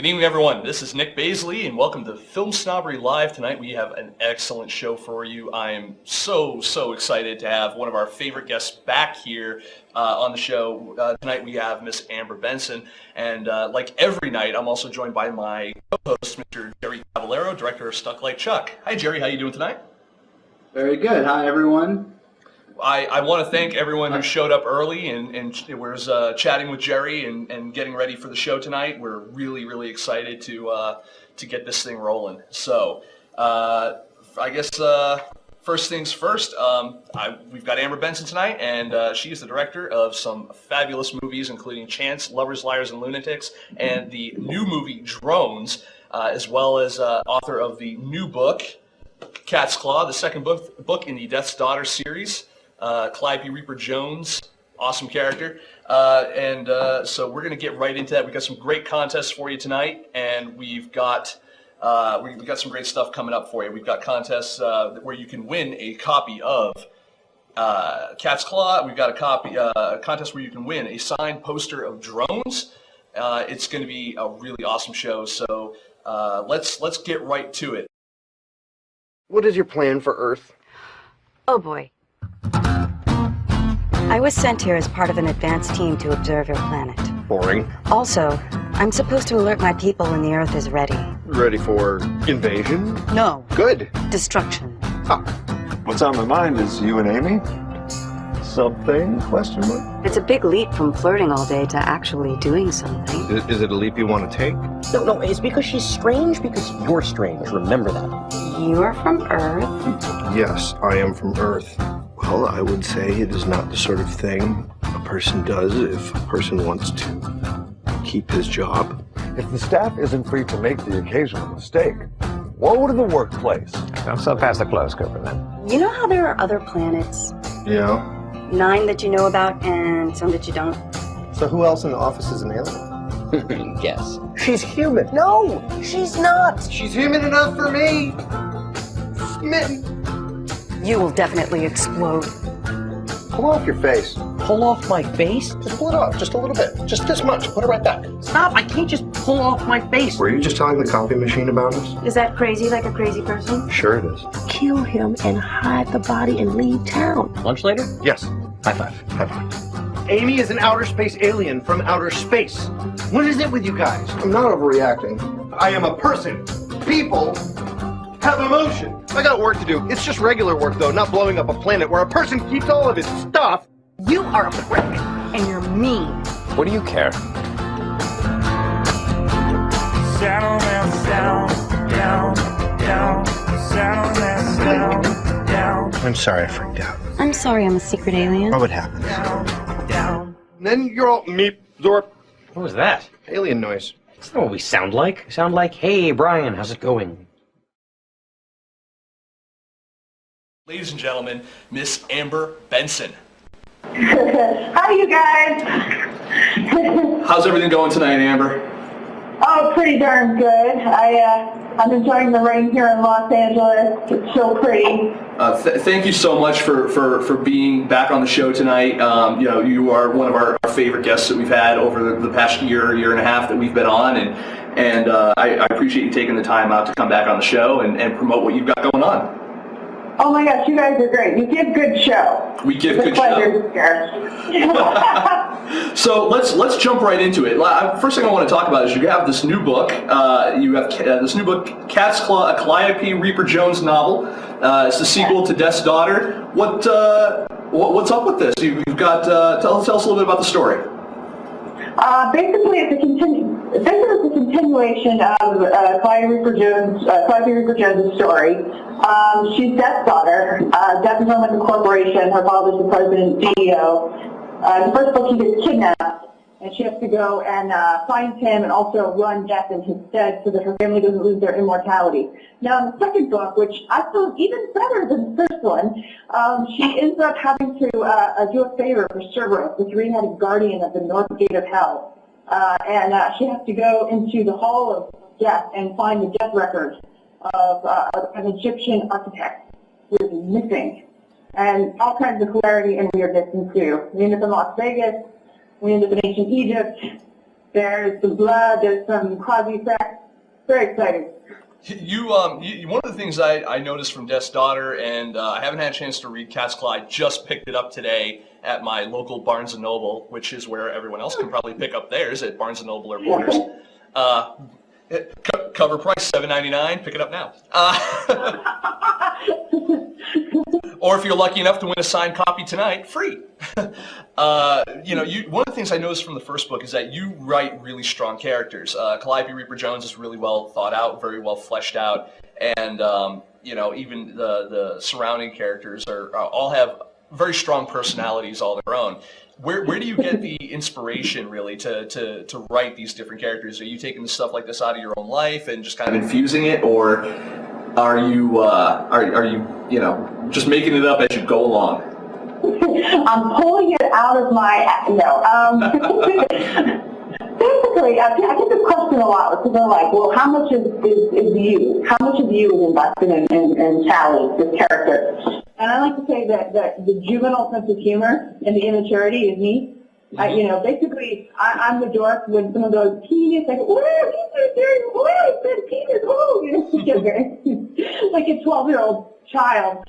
evening, everyone. This is Nick Baisley, and welcome to FilmSnobbery Live. Tonight we have an excellent show for you. I am so excited to have one of our favorite guests back here on the show. Tonight we have Miss Amber Benson, and like every night, I'm also joined by my co-host, Mr. Jerry Cavallero, director of Stuck Like Chuck. Hi, Jerry. How you doing tonight? Very good. Hi, everyone. I want to thank everyone who showed up early and was chatting with Jerry and getting ready for the show tonight. We're really excited to get this thing rolling. So I guess first things first, we've got Amber Benson tonight, and she is the director of some fabulous movies, including Chance, Lovers, Liars, and Lunatics, and the new movie Drones, as well as author of the new book, Cat's Claw, the second book in the Death's Daughter series. Calliope Reaper-Jones, awesome character, so we're going to get right into that. We've got some great contests for you tonight, and we've got some great stuff coming up for you. We've got contests where you can win a copy of Cat's Claw. We've got a contest where you can win a signed poster of Drones. It's going to be a really awesome show, so let's get right to it. What is your plan for Earth? Oh boy. I was sent here as part of an advanced team to observe your planet. Boring. Also, I'm supposed to alert my people when the Earth is ready. Ready for invasion? No. Good. Destruction. Huh. What's on my mind is you and Amy. Something? Question mark? It's a big leap from flirting all day to actually doing something. Is it a leap you want to take? No, it's because she's strange, because you're strange. Remember that. You're from Earth? Yes, I am from Earth. Well, I would say it is not the sort of thing a person does if a person wants to keep his job. If the staff isn't free to make the occasional mistake, woe to the workplace. Don't sell past the clothes, Cooper, then. You know how there are other planets? Yeah. 9 that you know about and some that you don't? So who else in the office is an alien? Guess. She's human. No, she's not. She's human enough for me. Smitten. You will definitely explode. Pull off your face. Pull off my face? Just pull it off, just a little bit. Just this much. Put it right back. Stop, I can't just pull off my face. Were you just telling the copy machine about us? Is that crazy, like a crazy person? Sure it is. Kill him and hide the body and leave town. Lunch later? Yes. High five. High five. Amy is an outer space alien from outer space. What is it with you guys? I'm not overreacting. I am a person. People have emotion. I got work to do. It's just regular work, though, not blowing up a planet where a person keeps all of his stuff. You are a prick, and you're mean. What do you care? Saddle down, saddle down. I'm sorry I freaked out. I'm sorry I'm a secret alien. Oh, it happens. Down. Then you're all meep, zorp. What was that? Alien noise. That's not what we sound like. We sound like, hey, Brian, how's it going? Ladies and gentlemen, Miss Amber Benson. Hi, you guys. How's everything going tonight, Amber? Oh, pretty darn good. I'm enjoying the rain here in Los Angeles. It's so pretty. Thank you so much for being back on the show tonight. You are one of our favorite guests that we've had over the past year and a half that we've been on, and I appreciate you taking the time out to come back on the show and promote what you've got going on. Oh my gosh, you guys are great. You give good show. We give it's good a pleasure show. To So let's jump right into it. First thing I want to talk about is you have this new book. Cat's Claw, a Calliope Reaper-Jones novel. It's the sequel to Death's Daughter. What's up with this? You've got tell us a little bit about the story. Basically, this is a continuation of Calliope Reaper-Jones' story. She's Death's daughter. Death is run like a corporation. Her father's the president and CEO. The first book, he gets kidnapped, and she has to go and find him and also run Death in his stead so that her family doesn't lose their immortality. Now, in the second book, which I feel even better than the first one, she ends up having to do a favor for Cerberus, the three-headed guardian of the North Gate of Hell. And she has to go into the Hall of Death and find the death record of an Egyptian architect who is missing. And all kinds of hilarity and weirdness ensue. We end up in Las Vegas. We end up in ancient Egypt. There's some blood, there's some quasi sex. Very exciting. One of the things I noticed from Death's Daughter, and I haven't had a chance to read Cat's Claw. I just picked it up today at my local Barnes & Noble, which is where everyone else can probably pick up theirs at Barnes & Noble or Borders. Cover price $7.99. Pick it up now. Or if you're lucky enough to win a signed copy tonight, free. One of the things I noticed from the first book is that you write really strong characters. Calliope Reaper-Jones is really well thought out, very well fleshed out, and even the surrounding characters are all have very strong personalities all their own. Where do you get the inspiration really to write these different characters? Are you taking the stuff like this out of your own life and just kind of infusing it, or are you just making it up as you go along? I'm pulling it out of my Basically, I get this question a lot. Because they're like, "Well, how much is you? How much of you is invested in Charlie, this character?" And I like to say that the juvenile sense of humor and the immaturity is me. Basically, I'm the dork when someone goes, penis, I go, whoa, I said penis, whoa, like a 12-year-old child.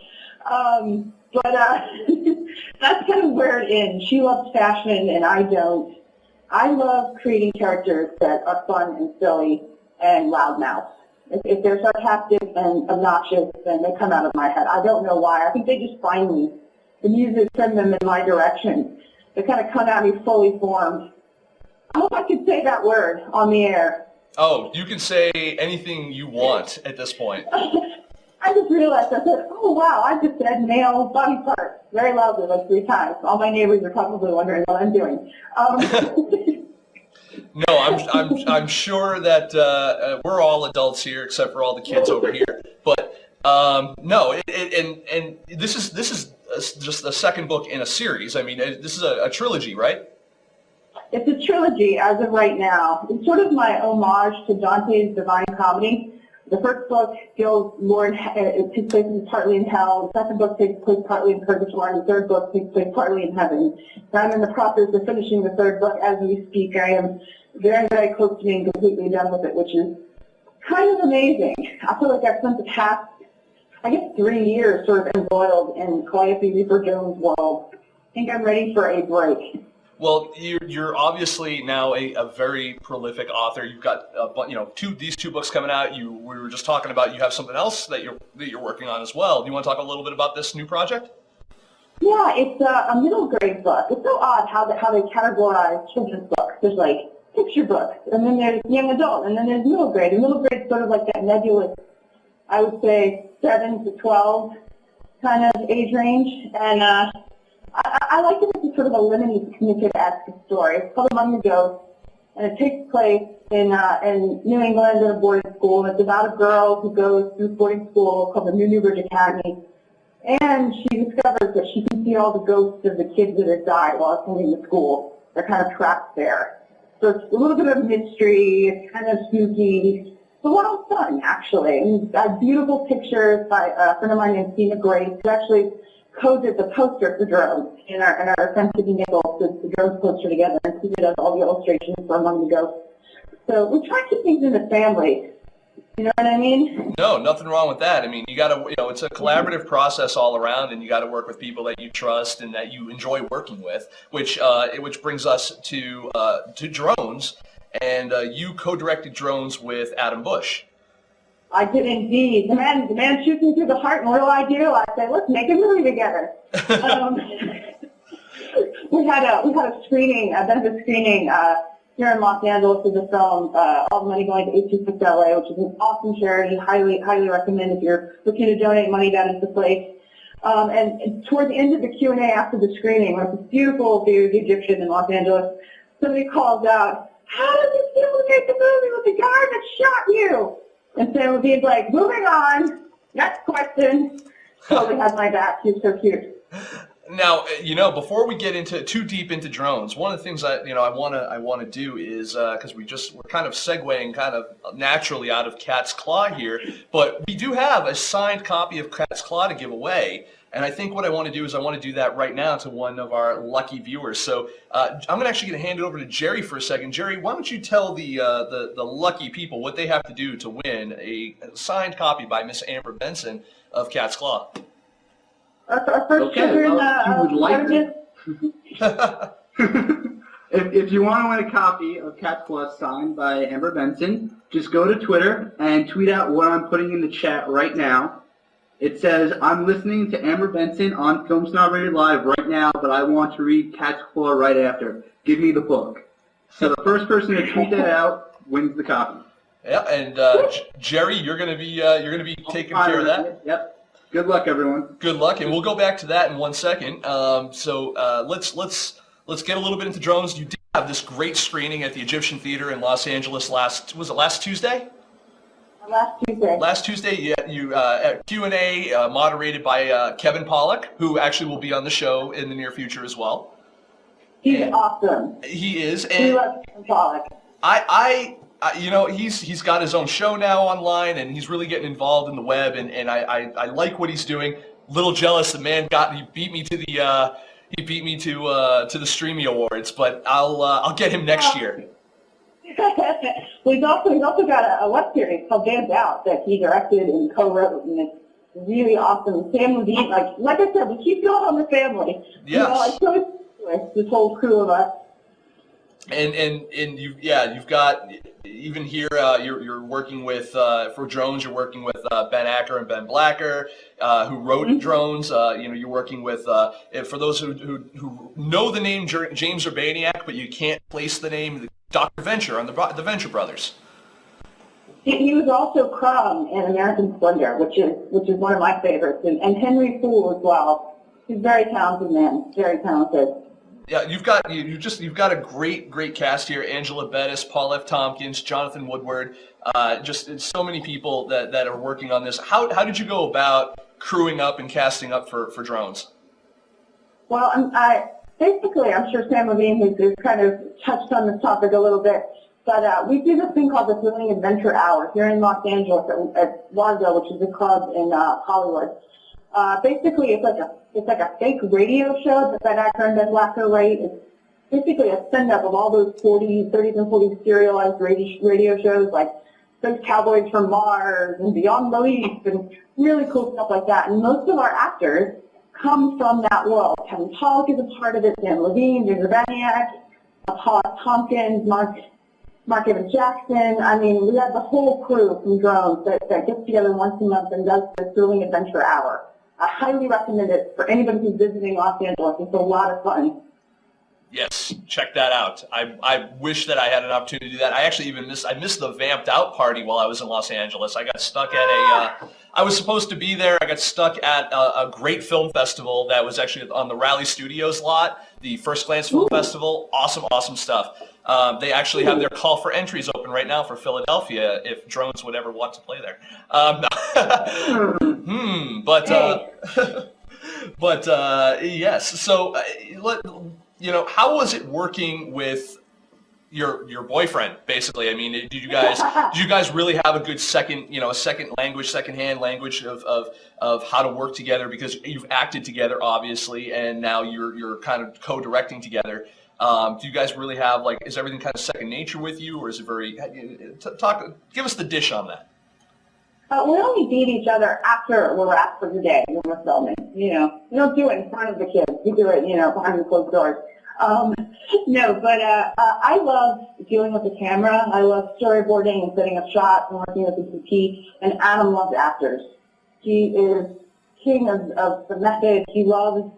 But that's kind of where it ends. She loves fashion and I don't. I love creating characters that are fun and silly and loudmouth. If they're sarcastic and obnoxious, then they come out of my head. I don't know why. I think they just find me. The music sends them in my direction. They kind of come at me fully formed. I hope I could say that word on the air. Oh, you can say anything you want at this point. I just realized, I said, oh wow, I just said male body part very loudly like 3 times. All my neighbors are probably wondering what I'm doing. No, I'm sure that we're all adults here except for all the kids over here. But no, and this is just the second book in a series. I mean, this is a trilogy, right? It's a trilogy as of right now. It's sort of my homage to Dante's Divine Comedy. The first book deals more it takes place partly in hell. The second book takes place partly in purgatory, and the third book takes place partly in heaven. And I'm in the process of finishing the third book as we speak. I am very, very close to being completely done with it, which is kind of amazing. I feel like I've spent the past, 3 years sort of embroiled in Calliope Reaper-Jones' world. I think I'm ready for a break. Well, you're obviously now a very prolific author. You've got these 2 books coming out. We were just talking about you have something else that you're working on as well. Do you want to talk a little bit about this new project? Yeah, it's a middle grade book. It's so odd how they categorize children's books. There's like picture books, and then there's young adult, and then there's middle grade. And middle grade is sort of like that nebulous, I would say 7 to 12 kind of age range. And I like it as sort of a Lemony Snicket-esque story. It's called Among the Ghosts, and it takes place in New England at a boarding school. And it's about a girl who goes through boarding school called the New Newbridge Academy, and she discovers that she can see all the ghosts of the kids that had died while attending the school. They're kind of trapped there. So it's a little bit of mystery. It's kind of spooky. It's a lot of fun, actually. And beautiful pictures by a friend of mine named Tina Grace, who actually coded the poster for Drones in our friend Sidney Nichols, the Drones poster together, and she did all the illustrations for Among the Ghosts. So we try to keep things in the family. You know what I mean? No, nothing wrong with that. I mean, you got to, it's a collaborative process all around, and you got to work with people that you trust and that you enjoy working with. Which brings us to Drones, and you co-directed Drones with Adam Busch. I did indeed. The man shoots me through the heart, and what do? I say, let's make a movie together. We had a screening, a benefit screening here in Los Angeles of the film. All the money going to 826 LA, which is an awesome charity. Highly recommend if you're looking to donate money down into the place. And toward the end of the Q&A after the screening, when it's beautiful view of the Egyptian in Los Angeles, somebody calls out, "How does it feel to make a movie with the guy that shot you?" And Sam Levine's like, "Moving on. Next question." Totally has my back. He's so cute. Now, before we get too deep into Drones, one of the things I want to do is because we're kind of segueing kind of naturally out of Cat's Claw here, but we do have a signed copy of Cat's Claw to give away. And I think what I want to do is I want to do that right now to one of our lucky viewers. So I'm actually going to hand it over to Jerry for a second. Jerry, why don't you tell the lucky people what they have to do to win a signed copy by Miss Amber Benson of Cat's Claw? Okay, well, if you would like to, if you want to win a copy of Cat's Claw signed by Amber Benson, just go to Twitter and tweet out what I'm putting in the chat right now. It says, I'm listening to Amber Benson on FilmSnobbery Live right now, but I want to read Cat's Claw right after. Give me the book. So the first person to tweet that out wins the copy. Yeah, and Jerry, you're gonna be taking care of that. Yep. Good luck, everyone. Good luck, and we'll go back to that in 1 second. So let's get a little bit into drones. You did have this great screening at the Egyptian Theater in Los Angeles last Tuesday? Last Tuesday, you Q&A moderated by Kevin Pollak, who actually will be on the show in the near future as well. He's awesome. He is. We And love Kevin Pollak. he's got his own show now online, and he's really getting involved in the web, and I like what he's doing. Little jealous, the man he beat me to the Streamy Awards, but I'll get him next year. Well, he's also got a web series called Jammed Out that he directed and co-wrote, and it's really awesome. Sam Levine, like I said, we keep going on the family. Yes. This whole crew of us. And you've got even here you're working with for drones. You're working with Ben Acker and Ben Blacker, who wrote drones. You're working with for those who know the name James Urbaniak, but you can't place the name Dr. Venture on the Venture Brothers. He was also Crumb in American Splendor, which is one of my favorites, and Henry Fool as well. He's a very talented man, very talented. Yeah, you've got a great cast here. Angela Bettis, Paul F. Tompkins, Jonathan Woodward, just so many people that are working on this. How did you go about crewing up and casting up for drones? Well, I'm sure Sam Levine has kind of touched on this topic a little bit, but we do this thing called the Thrilling Adventure Hour here in Los Angeles at Largo, which is a club in Hollywood. Basically, it's like a fake radio show that Ben Acker and Ben Blacker write. It's basically a send-up of all those 30s and 40s serialized radio shows like Those Cowboys from Mars and Beyond Belief and really cool stuff like that. And most of our actors come from that world. Kevin Pollak is a part of it, Sam Levine, James Urbaniak, Paul F. Tompkins, Mark Evans Jackson. I mean, we have the whole crew from drones that gets together once a month and does the Thrilling Adventure Hour. I highly recommend it for anybody who's visiting Los Angeles. It's a lot of fun. Yes, check that out. I wish that I had an opportunity to do that. I actually missed the Vamped Out party while I was in Los Angeles. I got stuck at I was supposed to be there. I got stuck at a great film festival that was actually on the Raleigh Studios lot, the First Glance Film Festival. Awesome stuff. They actually have their call for entries open right now for Philadelphia if drones would ever want to play there. Yes. So how was it working with your boyfriend? Basically, I mean, did you guys really have a good second-hand language of how to work together, because you've acted together obviously, and now you're kind of co-directing together. Do you guys really have is everything kind of second nature with you, or is it very? Give us the dish on that. We only meet each other after we're wrapped for the day when we're filming. We don't do it in front of the kids. We do it, behind the closed doors. I love dealing with the camera. I love storyboarding and setting up shots and working with the DP. And Adam loves actors. He is king of the method. He loves,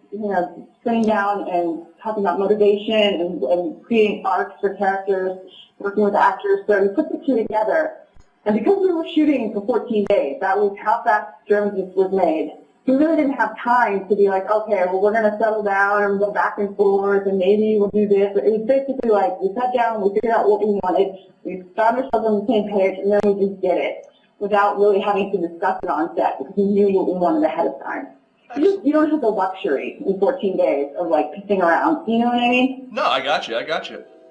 sitting down and talking about motivation and creating arcs for characters, working with actors. So we put the two together. And because we were shooting for 14 days, that was how fast Drones was made. We really didn't have time to be like, okay, well, we're going to settle down and go back and forth, and maybe we'll do this. It was basically like we sat down, we figured out what we wanted, we found ourselves on the same page, and then we just did it without really having to discuss it on set because we knew what we wanted ahead of time. You don't have the luxury in 14 days of pissing around. You know what I mean? No, I got you.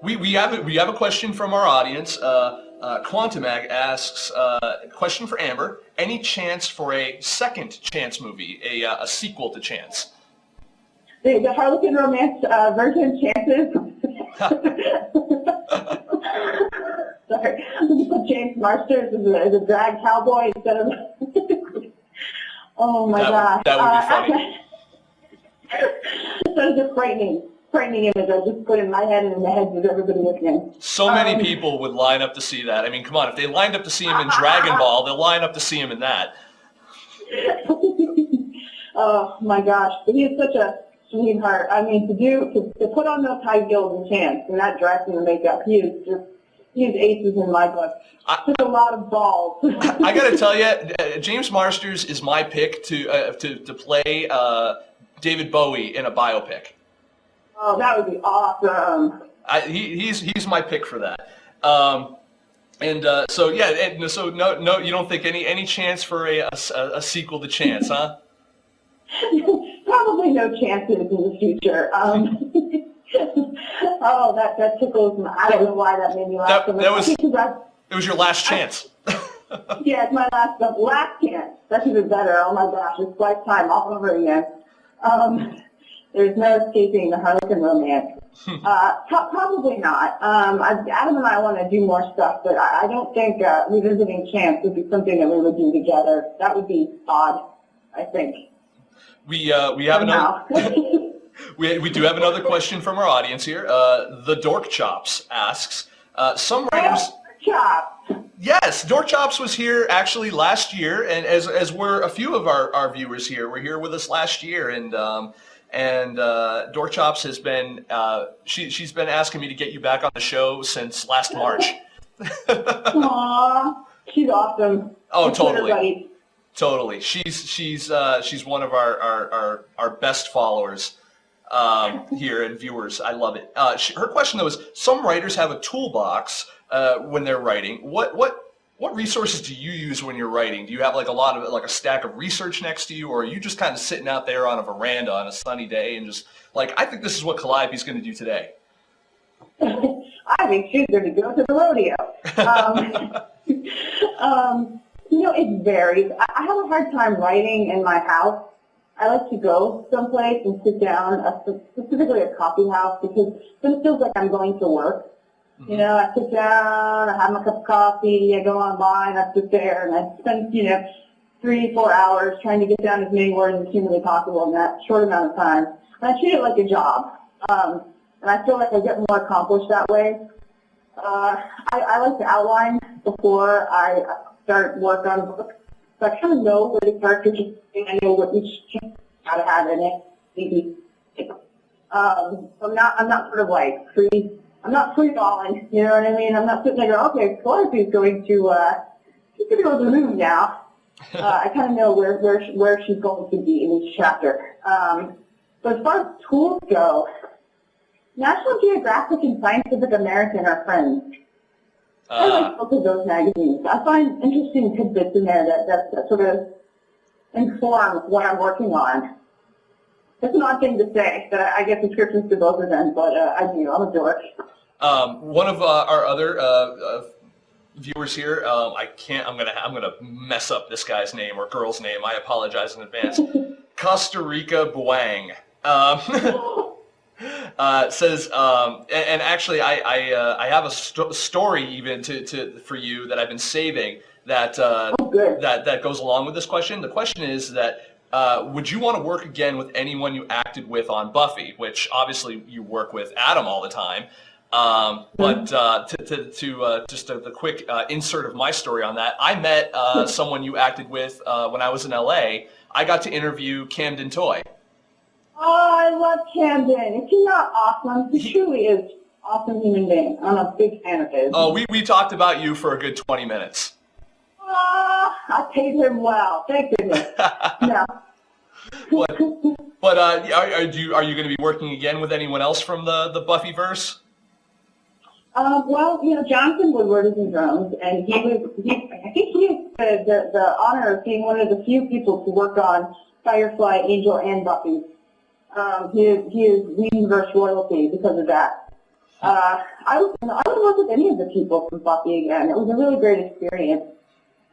We have a question from our audience. Quantumag asks, question for Amber, any chance for a second Chance movie, a sequel to Chance? The Harlequin romance version of Chances. Sorry. James Marsters is a drag cowboy instead of... Oh my gosh. That would be funny. That is a frightening image I just put in my head and in the heads of everybody listening. So many people would line up to see that. I mean, come on, if they lined up to see him in Dragon Ball, they'll line up to see him in that. Oh my gosh, but he is such a sweetheart. I mean, to put on those high heels and Chance and that dress and the makeup, he is aces in my book. Just a lot of balls. I got to tell you, James Marsters is my pick to play David Bowie in a biopic. Oh, that would be awesome. He's my pick for that. So no, you don't think any chance for a sequel to Chance, huh? Probably no chances in the future. Oh, that tickles me. I don't know why that made me laugh. It was your last chance. Yeah, it's my last chance. That's even better. Oh my gosh, it's lifetime all over again. There's no escaping the Harlequin romance. Probably not. Adam and I want to do more stuff, but I don't think revisiting Chance would be something that we would do together. That would be odd, I think. We have another. We do have another question from our audience here. The Dork Chops asks, some writers. Chops. Yes, Dork Chops was here actually last year, and as were a few of our viewers here. Were here with us last year, and Dork Chops has been she's been asking me to get you back on the show since last March. Aww, she's awesome. Oh, totally. Totally. She's one of our best followers here and viewers. I love it. Her question though is, some writers have a toolbox when they're writing. What resources do you use when you're writing? Do you have a stack of research next to you, or are you just kind of sitting out there on a veranda on a sunny day and just I think this is what Calliope's going to do today? I think she's going to go to the rodeo. It varies. I have a hard time writing in my house. I like to go someplace and sit down, specifically a coffee house, because then it feels like I'm going to work. You know, I sit down, I have my cup of coffee, I go online, I sit there, and I spend, 3-4 hours trying to get down as many words as humanly possible in that short amount of time. And I treat it like a job. And I feel like I get more accomplished that way. I like to outline before I start work on a book. So I kind of know where the characters are sitting. I know what each chapter got to have in it. Maybe. I'm not sort of free. I'm not free falling. You know what I mean? I'm not sitting there going, okay, Calliope's going to she's going to go to the moon now. I kind of know where she's going to be in each chapter. But as far as tools go, National Geographic and Scientific American are friends. I like both of those magazines. I find interesting tidbits in there that sort of inform what I'm working on. It's an odd thing to say, that I get subscriptions to both of them, but I do. I'm a dork. One of our other viewers here, I'm gonna mess up this guy's name or girl's name. I apologize in advance. Costa Rica Buang. Says, and actually, I have a story even for you that I've been saving that that goes along with this question. The question is that would you want to work again with anyone you acted with on Buffy? Which obviously you work with Adam all the time. But just the quick insert of my story on that, I met someone you acted with when I was in LA. I got to interview Camden Toy. Oh, I love Camden. Is he not awesome? He truly is an awesome human being. I'm a big fan of his. Oh, we talked about you for a good 20 minutes. I paid him well. Thank goodness. No. But are you going to be working again with anyone else from the Buffyverse? Well, Jonathan Woodward is in drones, and I think he has the honor of being one of the few people to work on Firefly, Angel, and Buffy. He is Whedonverse royalty because of that. I would work with any of the people from Buffy again. It was a really great experience.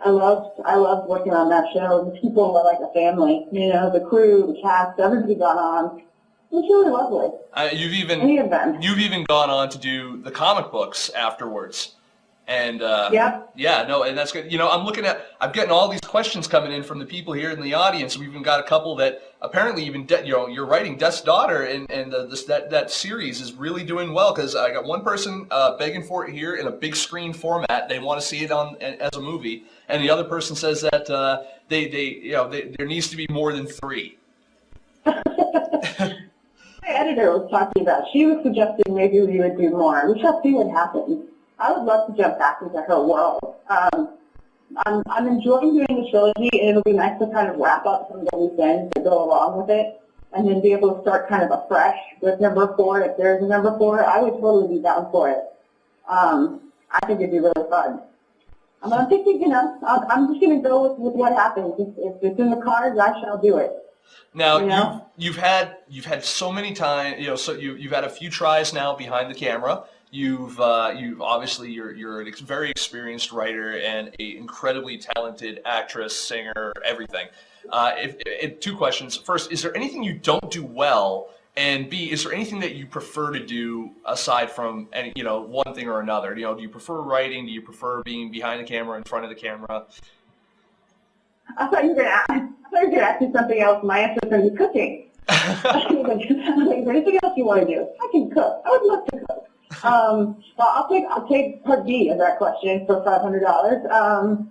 I loved working on that show. The people were like a family. You know, the crew, the cast, everybody got on. It was really lovely. You've even gone on to do the comic books afterwards. And and that's good. You know, I'm getting all these questions coming in from the people here in the audience. We've even got a couple that apparently you're writing Death's Daughter, and that series is really doing well, because I got one person begging for it here in a big screen format. They want to see it as a movie, and the other person says that there needs to be more than 3. My editor was talking about. She was suggesting maybe we would do more. We shall see what happens. I would love to jump back into her world. I'm enjoying doing the trilogy, and it'll be nice to kind of wrap up some of the loose ends that go along with it, and then be able to start kind of afresh with number 4. If there's a number 4, I would totally be down for it. I think it'd be really fun. I'm thinking, I'm just going to go with what happens. If it's in the cards, I shall do it. Now, you've had so many times, so you've had a few tries now behind the camera. You've obviously you're a very experienced writer and an incredibly talented actress, singer, everything. 2 questions. First, is there anything you don't do well? And B, is there anything that you prefer to do aside from one thing or another? Do you prefer writing? Do you prefer being behind the camera, in front of the camera? I thought you were going to ask me something else. My answer was going to be cooking. Is there anything else you want to do? I can cook. I would love to cook. Well, I'll take part B of that question for $500.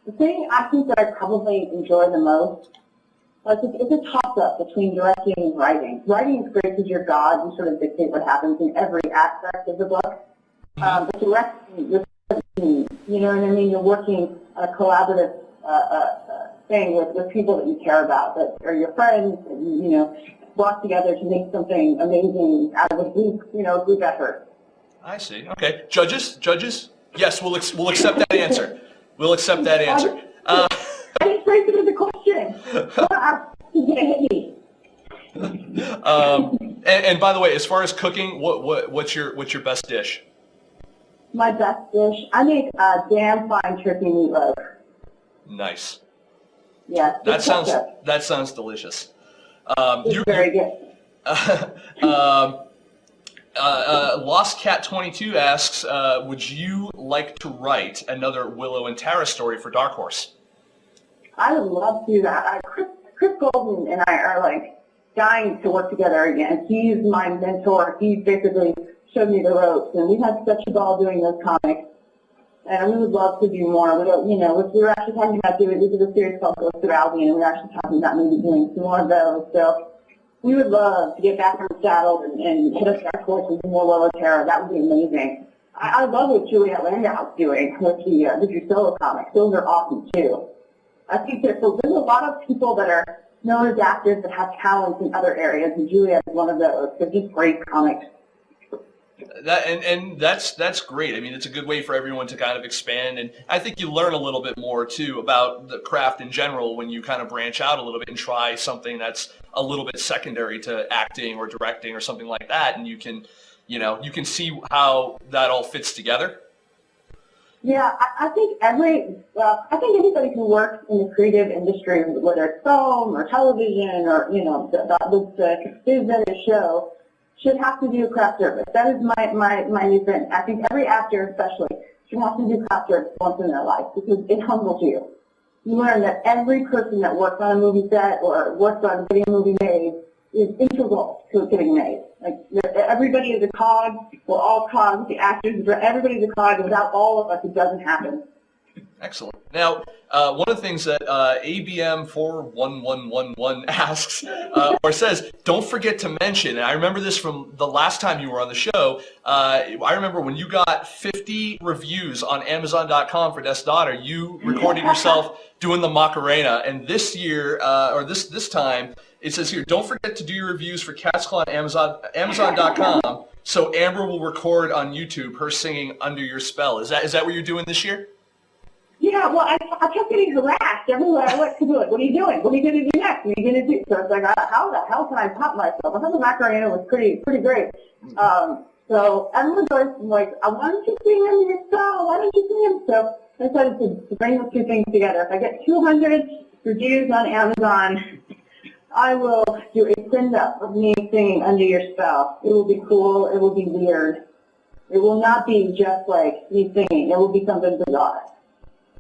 The thing I think that I probably enjoy the most, it's a toss-up between directing and writing. Writing is great because you're God. You sort of dictate what happens in every aspect of the book. But directing, you're you know what I mean? You're working on a collaborative thing with people that you care about, that are your friends, and, brought together to make something amazing out of a group effort. I see. Okay. Judges? Yes, we'll accept that answer. We'll accept that answer. I didn't phrase it as a question. And by the way, as far as cooking, what's your best dish? My best dish? I make damn fine turkey meatloaf. Nice. Yeah. That sounds delicious. It's very good. Lost Cat 22 asks, would you like to write another Willow and Tara story for Dark Horse? I would love to. Chris Golden and I are dying to work together again. He's my mentor. He basically showed me the ropes, and we had such a ball doing those comics. And we would love to do more. We were actually talking about we did a series called Ghost of Albion, and we were actually talking about maybe doing some more of those. So we would love to get back on the saddle and hit us Dark Horse and do more Willow Terror. That would be amazing. I love what Juliet Landau's doing with the Drusilla comics. Those are awesome too. I think there's a lot of people that are known as actors that have talents in other areas, and Juliet is one of those. They're just great comics. That's great. I mean, it's a good way for everyone to kind of expand, and I think you learn a little bit more too about the craft in general when you kind of branch out a little bit and try something that's a little bit secondary to acting or directing or something like that, and you can see how that all fits together. Yeah, I think anybody who works in the creative industry, whether it's film or television or the business show, should have to do craft service. That is my new thing. I think every actor especially should have to do craft service once in their life because it humbles you. You learn that every person that works on a movie set or works on getting a movie made is integral to it getting made. Everybody is a cog. We're all cogs. The actors, everybody's a cog. Without all of us, it doesn't happen. Excellent. Now, one of the things that ABM41111 asks or says, don't forget to mention, and I remember this from the last time you were on the show, I remember when you got 50 reviews on Amazon.com for Death's Daughter, you recorded yourself doing the Macarena, and this year, or this time, it says here, don't forget to do your reviews for Cat's Claw on Amazon.com, so Amber will record on YouTube her singing Under Your Spell. Is that what you're doing this year? Yeah, well, I kept getting harassed everywhere I went to do it. What are you doing? What are you going to do next? What are you going to do? So it's like, how the hell can I top myself? I thought the Macarena was pretty great. So everyone's always like, why don't you sing under your spell? Why don't you sing? So I decided to bring those two things together. If I get 200 reviews on Amazon, I will do a send-up of me singing Under Your Spell. It will be cool. It will be weird. It will not be just like me singing. It will be something bizarre.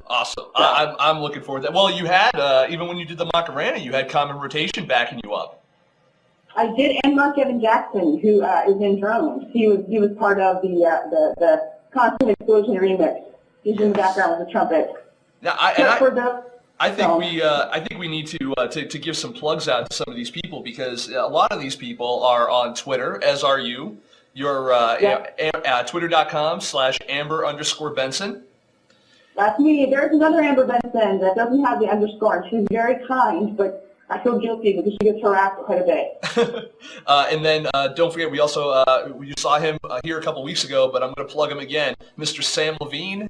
Awesome. I'm looking forward to that. Well, you had, even when you did the Macarena, you had Common Rotation backing you up. I did, and Mark Evan Jackson, who is in Drones. He was part of the Constant Explosion remix. He's in the background with the trumpet. Now, I think we need to give some plugs out to some of these people, because a lot of these people are on Twitter, as are you. You're twitter.com/Amber_Benson. That's me. There's another Amber Benson that doesn't have the underscore, and she's very kind, but I feel guilty because she gets harassed quite a bit. And then don't forget, we also you saw him here a couple weeks ago, but I'm going to plug him again. Mr. Sam Levine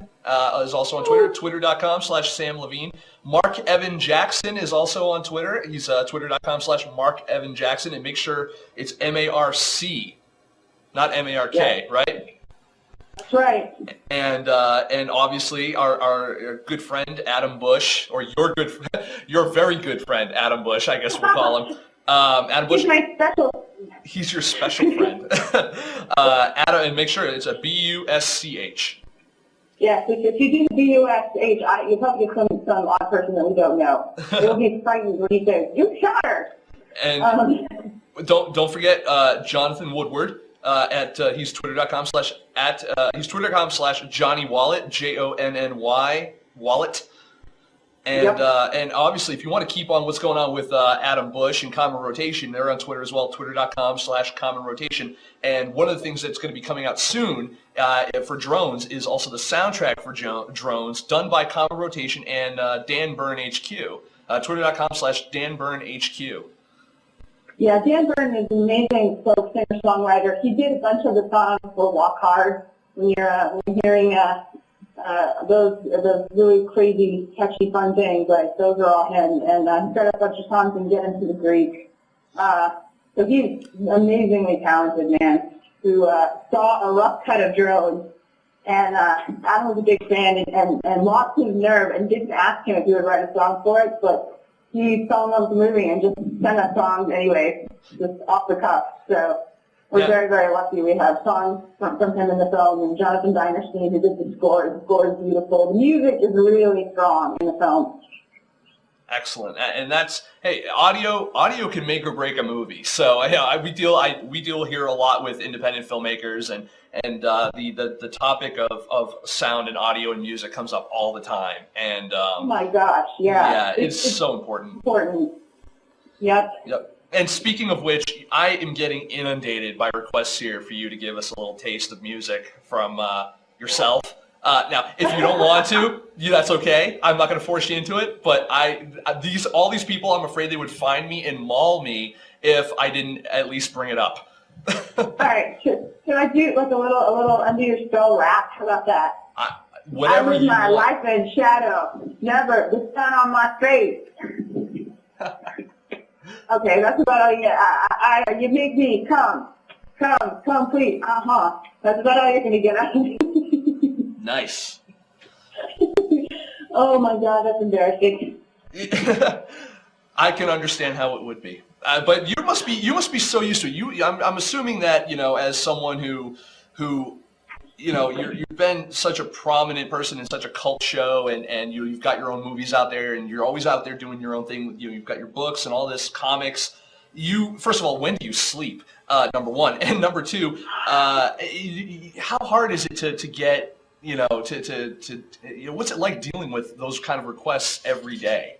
is also on Twitter, twitter.com/Sam Levine. Mark Evan Jackson is also on Twitter. He's twitter.com/Mark Evan Jackson, and make sure it's MARC, not MARK, right? That's right. And obviously our good friend Adam Busch, or your very good friend Adam Busch, I guess we'll call him. Adam Busch. He's my special. He's your special friend. Adam, and make sure it's a BUSCH. Yes, if you do the BUSH, you'll probably get some odd person that we don't know. They'll be frightened when he says, "You shot her." And don't forget Jonathan Woodward. He's twitter.com/Johnny Wallet, JONNY Wallet. And and obviously, if you want to keep on what's going on with Adam Busch and Common Rotation, they're on Twitter as well, twitter.com/Common Rotation. And one of the things that's going to be coming out soon for Drones is also the soundtrack for Drones, done by Common Rotation and Dan Byrne HQ. Twitter.com/Dan Byrne HQ. Yeah, Dan Byrne is an amazing folk singer-songwriter. He did a bunch of the songs for Walk Hard. When you're hearing those really crazy, catchy, fun things, like those are all him. And he's got a bunch of songs and Get Into the Greek. So he's an amazingly talented man who saw a rough cut of Drones. And Adam was a big fan and lost his nerve and didn't ask him if he would write a song for it, but he fell in love with the movie and just sent us songs anyway, just off the cuff. So we're very, very lucky. We have songs from him in the film, and Jonathan Dinerstein, who did the score. The score is beautiful. The music is really strong in the film. Excellent, and that's, hey, audio can make or break a movie. So we deal here a lot with independent filmmakers, and the topic of sound and audio and music comes up all the time. And oh my gosh, yeah, it's so important. Yep. And speaking of which, I am getting inundated by requests here for you to give us a little taste of music from yourself. Now, if you don't want to, that's okay. I'm not going to force you into it. But all these people, I'm afraid they would find me and maul me if I didn't at least bring it up. All right, can I do like a little Under Your Spell rap? How about that? Whatever I live you my want. life in shadow, never the sun on my face. Okay, that's about all you get. You make me come, please. That's about all you're gonna get out of me. Nice. Oh my God, that's embarrassing. I can understand how it would be, but you must be so used to it. I'm assuming that as someone who you've been such a prominent person in such a cult show, and you've got your own movies out there, and you're always out there doing your own thing. You've got your books and all this comics. First of all, when do you sleep? Number one, and number two, how hard is it to get what's it like dealing with those kind of requests every day?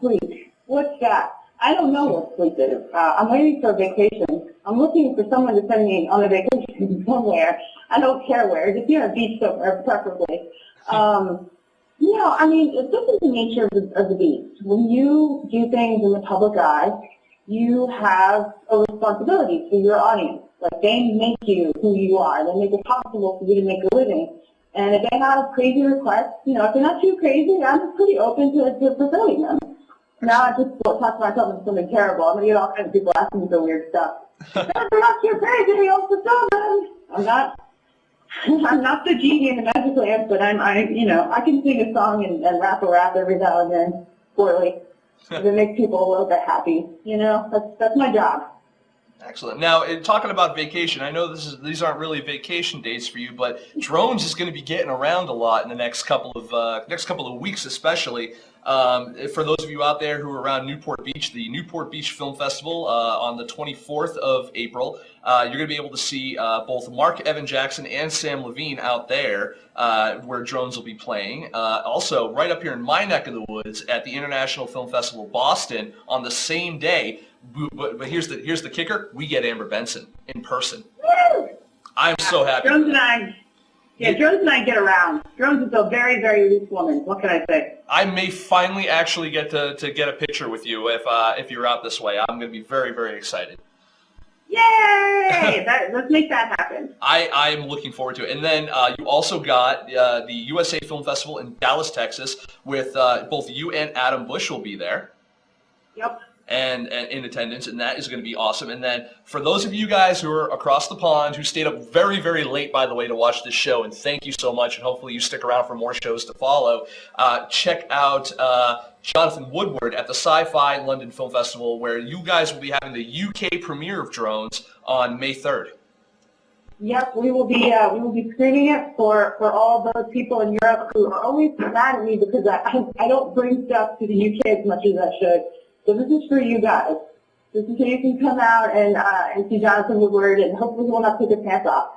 Sleep. What's that? I don't know what sleep is. I'm waiting for a vacation. I'm looking for someone to send me on a vacation somewhere. I don't care where, just a beach somewhere, preferably. This is the nature of the beast. When you do things in the public eye, you have a responsibility to your audience. Like, they make you who you are. They make it possible for you to make a living. And if they have crazy requests, if they're not too crazy, I'm pretty open to fulfilling them. Now I just talk to myself into something terrible. I'm going to get all kinds of people asking me for weird stuff. That's not your crazy, I'm not. I'm not the genie in the magic lamp, but I can sing a song and rap a rap every now and then, poorly. If it makes people a little bit happy, that's my job. Excellent. Now, in talking about vacation, I know these aren't really vacation dates for you, but Drones is going to be getting around a lot in the next couple of weeks, especially. For those of you out there who are around Newport Beach, the Newport Beach Film Festival on the 24th of April, you're going to be able to see both Mark Evan Jackson and Sam Levine out there where Drones will be playing. Also, right up here in my neck of the woods at the International Film Festival Boston on the same day. But here's the kicker: we get Amber Benson in person. Woo! I'm so happy. Drones and I get around. Drones is a very, very loose woman. What can I say? I may finally actually get to get a picture with you if you're out this way. I'm going to be very, very excited. Yay! Let's make that happen. I'm looking forward to it. And then you also got the USA Film Festival in Dallas, Texas, with both you and Adam Busch will be there. Yep. And in attendance, and that is going to be awesome. And then for those of you guys who are across the pond, who stayed up very, very late, by the way, to watch this show, and thank you so much, and hopefully you stick around for more shows to follow, check out Jonathan Woodward at the Sci-Fi London Film Festival, where you guys will be having the UK premiere of Drones on May 3rd. Yep, we will be screening it for all those people in Europe who are always mad at me because I don't bring stuff to the UK as much as I should. So this is for you guys. This is so you can come out and see Jonathan Woodward, and hopefully he will not take his pants off.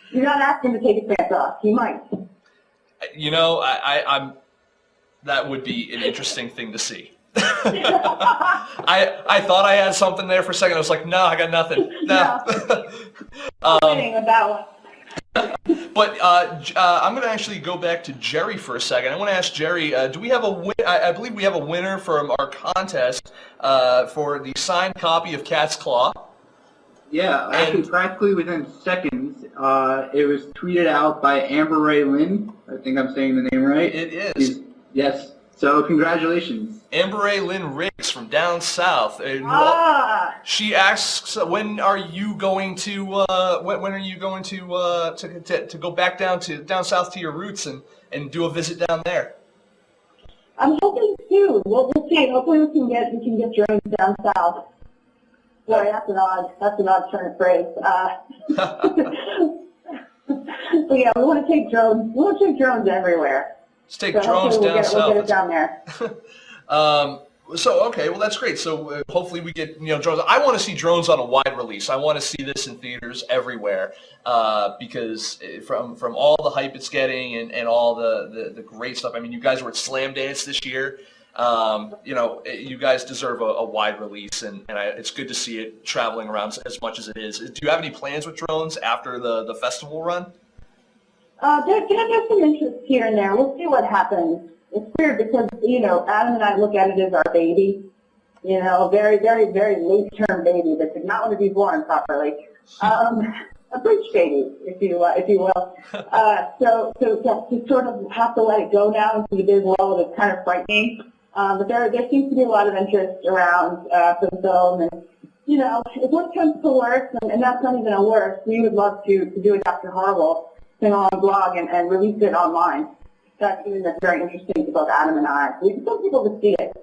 You're not asking him to take his pants off. He might. I'm. That would be an interesting thing to see. I thought I had something there for a second. I was like, no, I got nothing. No. Kidding about But I'm going to actually go back to Jerry for a second. I want to ask Jerry, do we have a win? I believe we have a winner from our contest for the signed copy of Cat's Claw. Yeah, actually practically within seconds. It was tweeted out by Amber Ray Lynn. I think I'm saying the name right. It is. Yes. So congratulations. Amber Ray Lynn Riggs from down south. She asks, when are you going to go back down south to your roots and do a visit down there? I'm hoping soon. We'll see. Hopefully we can get Drones down south. Boy, that's an odd turn of phrase. But yeah, we want to take Drones. We want to take Drones everywhere. Let's take Drones down south. We'll get it down there. Okay, well that's great. So hopefully we get Drones. I want to see Drones on a wide release. I want to see this in theaters everywhere because from all the hype it's getting and all the great stuff. I mean, you guys were at Slam Dance this year. You guys deserve a wide release, and it's good to see it traveling around as much as it is. Do you have any plans with Drones after the festival run? There's some interest here and there. We'll see what happens. It's weird because, Adam and I look at it as our baby, very, very, very late-term baby that did not want to be born properly. A bridge baby, if you will. So to sort of have to let it go now into the big world is kind of frightening. But there seems to be a lot of interest around for the film. And, if what comes to worse, and that's not even a worse, we would love to do a Dr. Horrible thing on blog and release it online. That's something that's very interesting to both Adam and I. We want people to see it.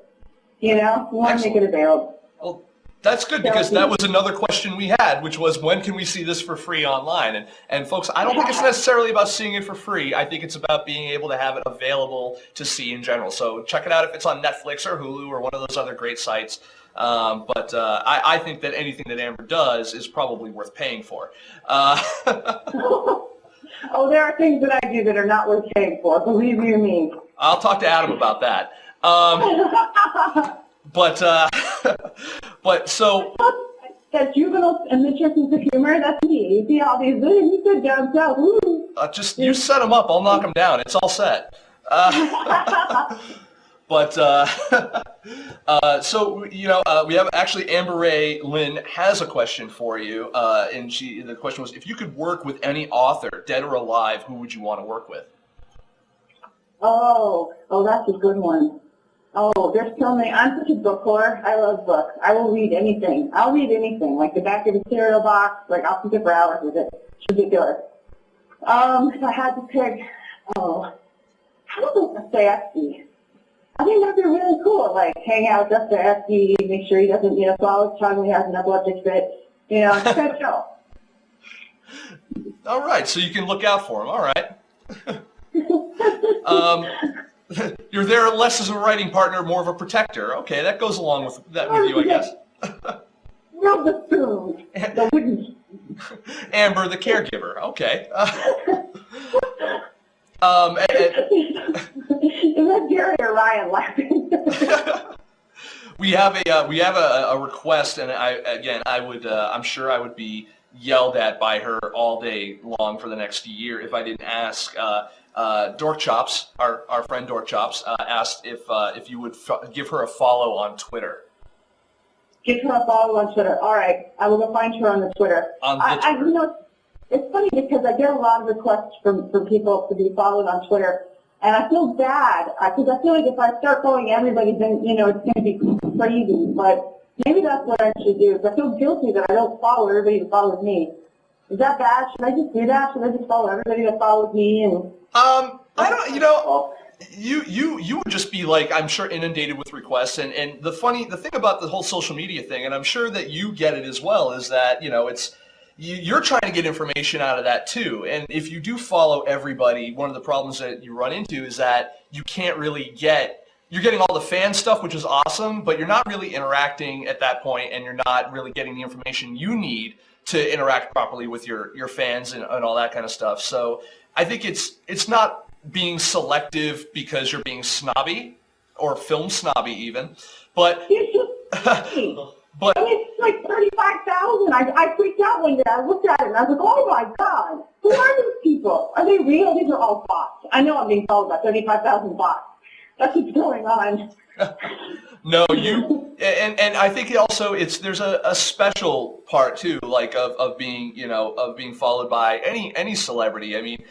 We want to make it available. Well, that's good because that was another question we had, which was when can we see this for free online? And folks, I don't think it's necessarily about seeing it for free. I think it's about being able to have it available to see in general. So check it out if it's on Netflix or Hulu or one of those other great sites. But I think that anything that Amber does is probably worth paying for. Oh, there are things that I do that are not worth paying for, believe you me. I'll talk to Adam about that. But so... That juvenile and mature sense of humor, that's me. You see all these, you said down south, woo. Just, you set them up, I'll knock them down. It's all set. So we have actually Amber Ray Lynn has a question for you, and the question was, if you could work with any author, dead or alive, who would you want to work with? Oh, that's a good one. Oh, there's so many. I'm such a book whore. I love books. I will read anything. I'll read anything, like the back of a cereal box. Like, I'll sit for hours with it. It's ridiculous. If I had to pick, how about Dostoevsky? I think that'd be really cool. Like, hang out with Dostoevsky, make sure he doesn't, swallow his tongue when he has an epileptic fit. It's kind of chill. All right, so you can look out for him. All right. You're there less as a writing partner, more of a protector. Okay, that goes along with that with you, I guess. Not the food. The wooden. Amber, the caregiver. Okay. Is that Jerry or Ryan laughing? We have a request, and I'm sure I would be yelled at by her all day long for the next year if I didn't ask. Dork Chops, our friend Dork Chops, asked if you would give her a follow on Twitter. Give her a follow on Twitter. All right, I will go find her on the Twitter. It's funny because I get a lot of requests from people to be followed on Twitter, and I feel bad because I feel like if I start following everybody, then it's going to be crazy. But maybe that's what I should do. Because I feel guilty that I don't follow everybody that follows me. Is that bad? Should I just do that? Should I just follow everybody that follows me? And I don't. You would just be like, I'm sure, inundated with requests. And the thing about the whole social media thing, and I'm sure that you get it as well, is that you're trying to get information out of that too. And if you do follow everybody, one of the problems that you run into is that you can't really you're getting all the fan stuff, which is awesome, but you're not really interacting at that point, and you're not really getting the information you need to interact properly with your fans and all that kind of stuff. So I think it's not being selective because you're being snobby or film snobby even, but But I mean, it's like 35,000. I freaked out one day. I looked at it and I was like, oh my God, who are these people? Are they real? These are all bots. I know I'm being followed by 35,000 bots. That's what's going on. No, and I think also there's a special part too, like of being followed by any celebrity. I mean,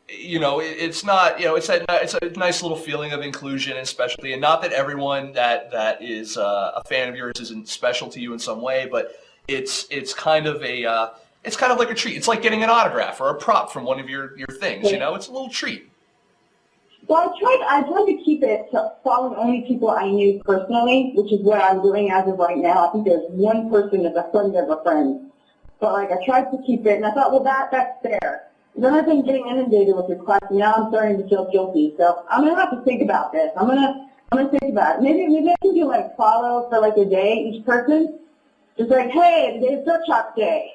it's not, it's a nice little feeling of inclusion and specialty, and not that everyone that is a fan of yours isn't special to you in some way, but it's kind of like a treat. It's like getting an autograph or a prop from one of your things. Yeah. It's a little treat. Well, I tried to keep it to following only people I knew personally, which is what I'm doing as of right now. I think there's one person that's a friend of a friend. But I tried to keep it, and I thought, well, that's fair. And then I've been getting inundated with requests, and now I'm starting to feel guilty. So I'm gonna have to think about this. I'm gonna think about it. Maybe I can do follow for a day each person. Just hey, today's Dirt Shop Day.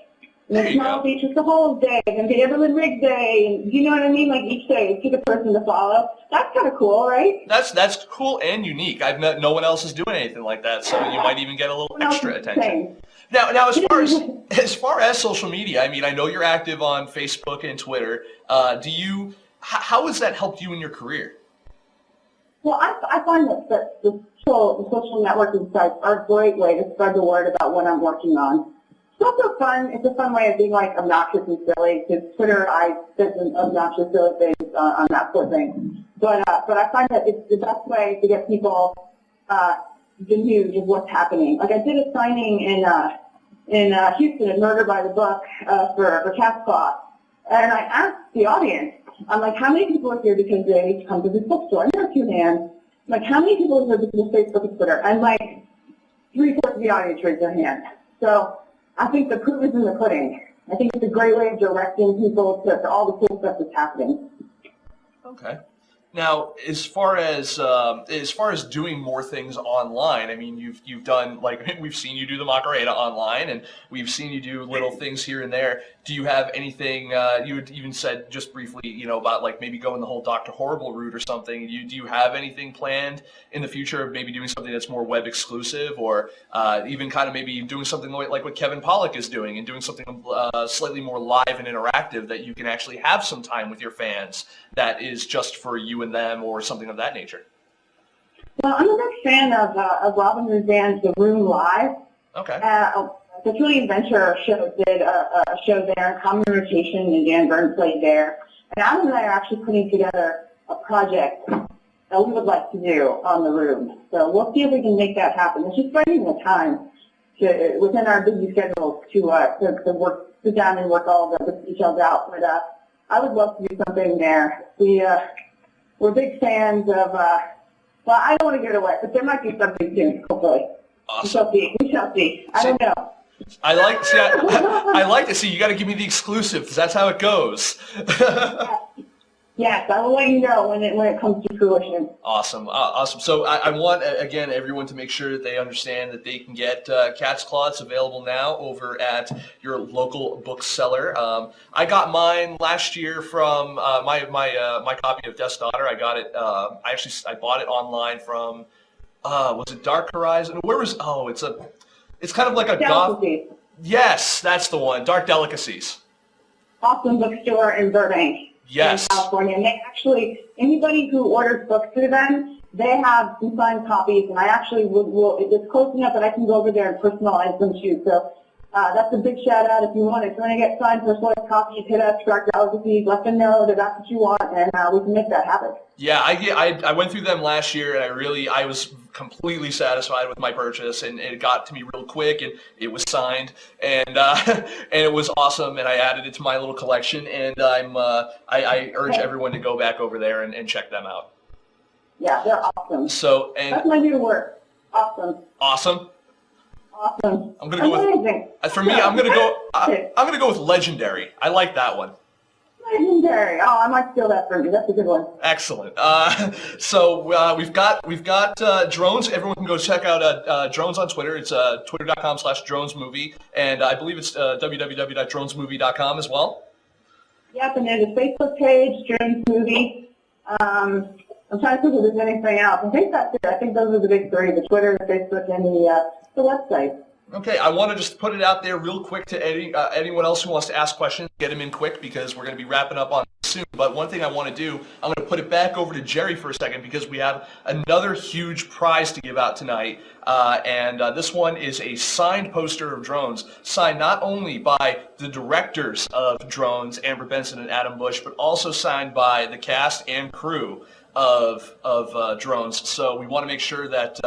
And it's Small Beach with the whole day, and the Evelyn Riggs Day, and you know what I mean? Each day, pick a person to follow. That's kind of cool, right? That's cool and unique. No one else is doing anything like that, so you might even get a little extra attention. Now, as far as social media, I mean, I know you're active on Facebook and Twitter. How has that helped you in your career? Well, I find that the social networking sites are a great way to spread the word about what I'm working on. It's also fun. It's a fun way of being obnoxious and silly. Because Twitter, I did some obnoxious, silly things on that sort of thing. But I find that it's the best way to get people the news of what's happening. I did a signing in Houston at Murder by the Book for Cat's Claw, and I asked the audience, I'm like, how many people are here because they need to come to this bookstore? And there are 2 hands. I'm like, how many people are here because of Facebook and Twitter? And 3/4 of the audience raised their hand. So I think the proof is in the pudding. I think it's a great way of directing people to all the cool stuff that's happening. Okay. Now, as far as doing more things online, I mean, you've done we've seen you do the Macarena online, and we've seen you do little things here and there. Do you have anything? You had even said just briefly, about maybe going the whole Dr. Horrible route or something. Do you have anything planned in the future of maybe doing something that's more web exclusive, or even kind of maybe doing something like what Kevin Pollak is doing, and doing something slightly more live and interactive that you can actually have some time with your fans that is just for you and them, or something of that nature? Well, I'm a big fan of Robin Roseanne's The Room Live. Okay. The Trillion Venture show did a show there. Common Rotation and Dan Byrne played there. And Adam and I are actually putting together a project that we would like to do on the room. So we'll see if we can make that happen. It's just finding the time to, within our busy schedules to work, sit down and work all the details out. But I would love to do something there. We're big fans of, well, I don't want to give it away, but there might be something soon, hopefully. Awesome. We shall see. I don't know. I like to see. You got to give me the exclusive because that's how it goes. Yes, I will let you know when it comes to fruition. Awesome, awesome. So I want, again, everyone to make sure that they understand that they can get Cat's Claw. It's available now over at your local bookseller. I got mine last year from my copy of Death's Daughter. I got it. I bought it online from. Was it Dark Horizon? Where was? Oh, it's kind of like a goth. Yes, that's the one. Dark Delicacies. Awesome bookstore in Burbank. Yes. In California. And they actually, anybody who orders books through them, they have some signed copies, and I actually it's close enough that I can go over there and personalize them too. So that's a big shout out. If you want to get signed personalized copies, hit up Dark Delicacies, let them know that that's what you want, and we can make that happen. Yeah, I went through them last year, and I was completely satisfied with my purchase, and it got to me real quick, and it was signed, and and it was awesome, and I added it to my little collection, and I urge everyone to go back over there and check them out. Yeah, they're awesome. So that's my new word. Awesome. Awesome. Awesome. I'm gonna go with. For me, I'm gonna go with legendary. I like that one. Legendary. Oh, I might steal that from you. That's a good one. Excellent. So we've got drones. Everyone can go check out drones on Twitter. It's twitter.com/dronesmovie, and I believe it's www.dronesmovie.com as well. Yep, and there's a Facebook page, Drones Movie. I'm trying to think if there's anything else. I think that's it. I think those are the big three: the Twitter, the Facebook, and the website. Okay, I want to just put it out there real quick to anyone else who wants to ask questions. Get them in quick because we're going to be wrapping up on this soon. But one thing I want to do, I'm going to put it back over to Jerry for a second because we have another huge prize to give out tonight. And this one is a signed poster of Drones, signed not only by the directors of Drones, Amber Benson and Adam Busch, but also signed by the cast and crew of Drones. So we want to make sure that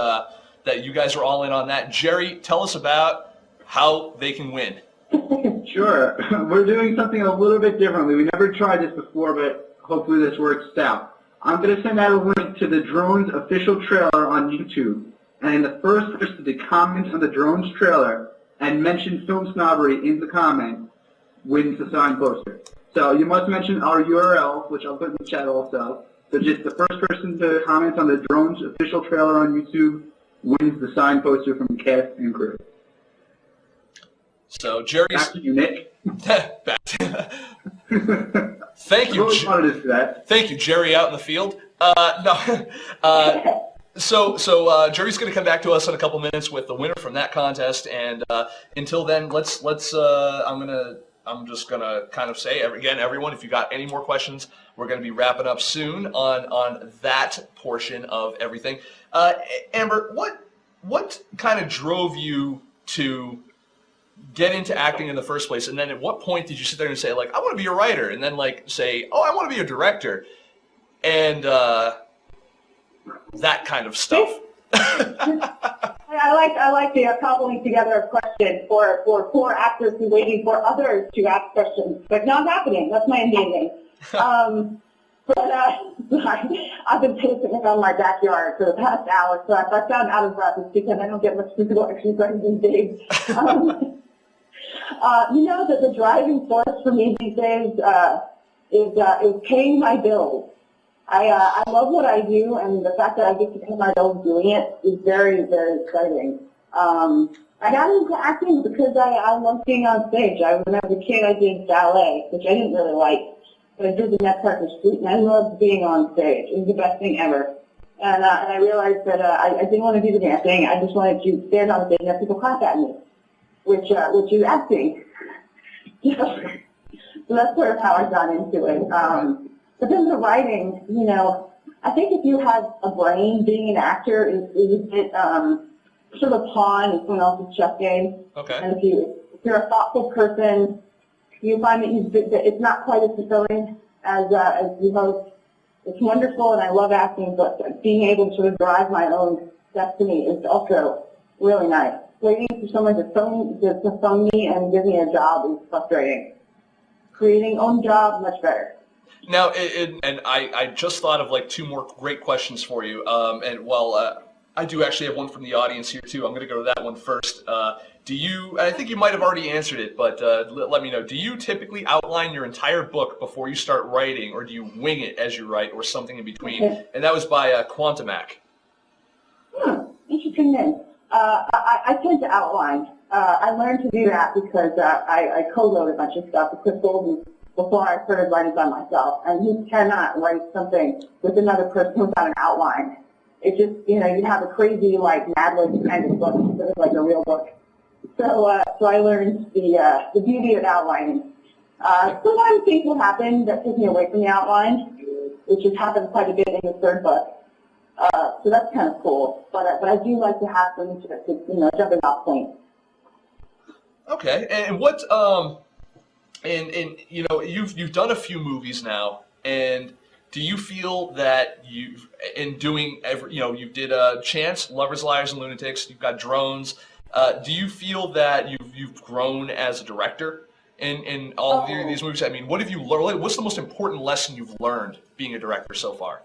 that you guys are all in on that. Jerry, tell us about how they can win. Sure. We're doing something a little bit differently. We never tried this before, but hopefully this works out. I'm going to send out a link to the Drones official trailer on YouTube. And the first person to comment on the Drones trailer and mention Film Snobbery in the comment wins the signed poster. So you must mention our URL, which I'll put in the chat also. So just the first person to comment on the Drones official trailer on YouTube wins the signed poster from the cast and crew. So Jerry's. Back to you, Nick. Thank you. Thank you, Jerry, out in the field. So Jerry's going to come back to us in a couple minutes with the winner from that contest, and until then, let's. I'm just gonna kind of say again, everyone, if you got any more questions, we're going to be wrapping up soon on that portion of everything. Amber, what kind of drove you to get into acting in the first place, and then at what point did you sit there and say, like, I want to be a writer, and then like say, oh, I want to be a director, and that kind of stuff? I like the cobbling together of questions for poor actors who are waiting for others to ask questions, but not happening. That's my ending. I've been pacing around my backyard for the past hour, so if I sound out of breath, it's because I don't get much physical exercise these days. You know that the driving force for me these days is paying my bills. I love what I do, and the fact that I get to pay my bills doing it is very, very exciting. I got into acting because I love being on stage. When I was a kid, I did ballet, which I didn't really like, but I did the Net Parker's Flute, and I loved being on stage. It was the best thing ever. And I realized that I didn't want to do the dancing. I just wanted to stand on stage and have people clap at me, which is acting. So that's sort of how I got into it. But then the writing, you know, I think if you have a brain, being an actor is a bit sort of a pawn in someone else's chess game. Okay. And if you're a thoughtful person, you find that it's not quite as fulfilling as you hope. It's wonderful, and I love acting, but being able to sort of drive my own destiny is also really nice. Waiting for someone to phone me and give me a job is frustrating. Creating own job, much better. Now, and I just thought of like two more great questions for you. I do actually have one from the audience here too. I'm going to go to that one first. I think you might have already answered it, but let me know. Do you typically outline your entire book before you start writing, or do you wing it as you write, or something in between? Okay. And that was by Quantumac. Interesting name. I tend to outline. I learned to do that because I co-wrote a bunch of stuff with Chris Golden before I started writing by myself, and you cannot write something with another person without an outline. It just, you have a crazy, like, Mad Lib kind of book instead of, like, a real book. So I learned the beauty of outlining. Sometimes things will happen that take me away from the outline, which has happened quite a bit in the third book. So that's kind of cool. But I do like to have some jumping off point. Okay, and what you've done a few movies now, and do you feel that you did Chance, Lovers, Liars, and Lunatics, you've got Drones. Do you feel that you've grown as a director in all of these movies? I mean, what have you learned? What's the most important lesson you've learned being a director so far?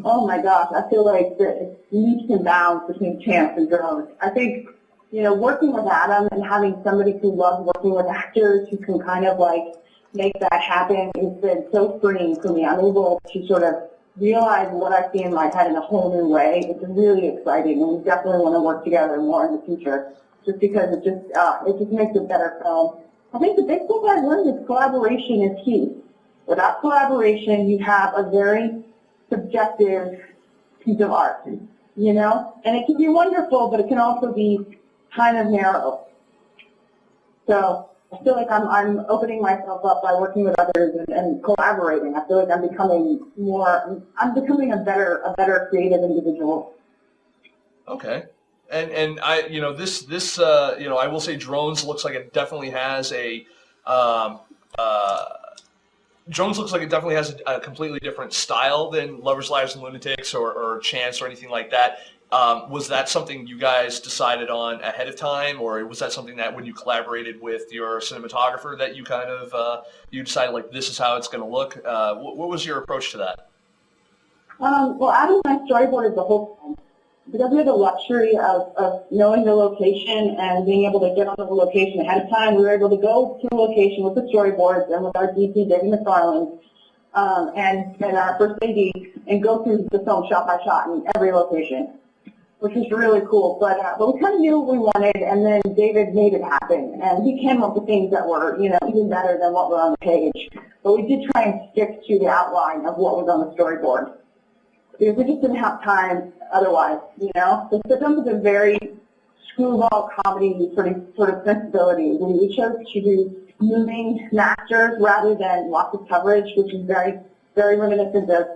Oh my gosh, I feel like it's leaps and bounds between Chance and Drones. I think, working with Adam and having somebody who loves working with actors who can kind of like make that happen has been so freeing for me. I'm able to sort of realize what I see in my head in a whole new way. It's really exciting, and we definitely want to work together more in the future, just because it just makes a better film. I think the big thing I've learned is collaboration is key. Without collaboration, you have a very subjective piece of art, and it can be wonderful, but it can also be kind of narrow. So I feel like I'm opening myself up by working with others and collaborating. I feel like I'm becoming a better creative individual. Okay. And I I will say Drones looks like it definitely has a completely different style than Lovers, Liars, and Lunatics or Chance or anything like that. Was that something you guys decided on ahead of time, or was that something that when you collaborated with your cinematographer that you kind of you decided like this is how it's going to look? What was your approach to that? Well, Adam and I storyboarded the whole film. Because we had the luxury of knowing the location and being able to get onto the location ahead of time, we were able to go to the location with the storyboards and with our DP, David McFarland, and our first AD, and go through the film shot by shot in every location, which was really cool. But we kind of knew what we wanted, and then David made it happen, and he came up with things that were, even better than what were on the page. But we did try and stick to the outline of what was on the storyboard, because we just didn't have time otherwise, So the film is a very screwball comedy sort of sensibility. We chose to do moving masters rather than lots of coverage, which is very, very reminiscent of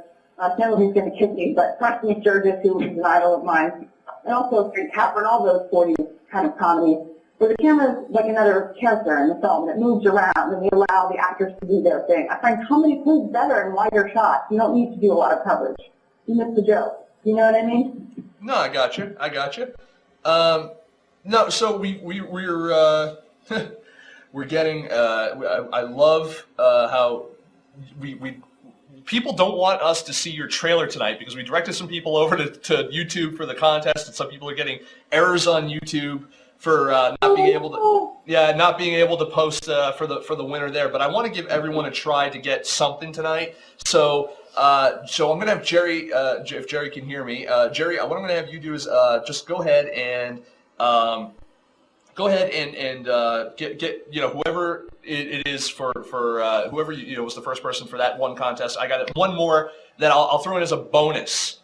Sam Levine's Gonna Kiss Me, but Frank Sturgis, who is an idol of mine, and also Frank Capra and all those 40s kind of comedies, where the camera is like another character in the film, and it moves around, and we allow the actors to do their thing. I find comedy plays better in wider shots. You don't need to do a lot of coverage. You miss the joke. You know what I mean? No, I got you. No, so we're we're getting. I love how we people don't want us to see your trailer tonight because we directed some people over to YouTube for the contest, and some people are getting errors on YouTube for not being able to post for the winner there. But I want to give everyone a try to get something tonight. So I'm going to have Jerry, if Jerry can hear me. Jerry, what I'm going to have you do is just go ahead and get whoever it is for whoever was the first person for that one contest. I got one more that I'll throw in as a bonus,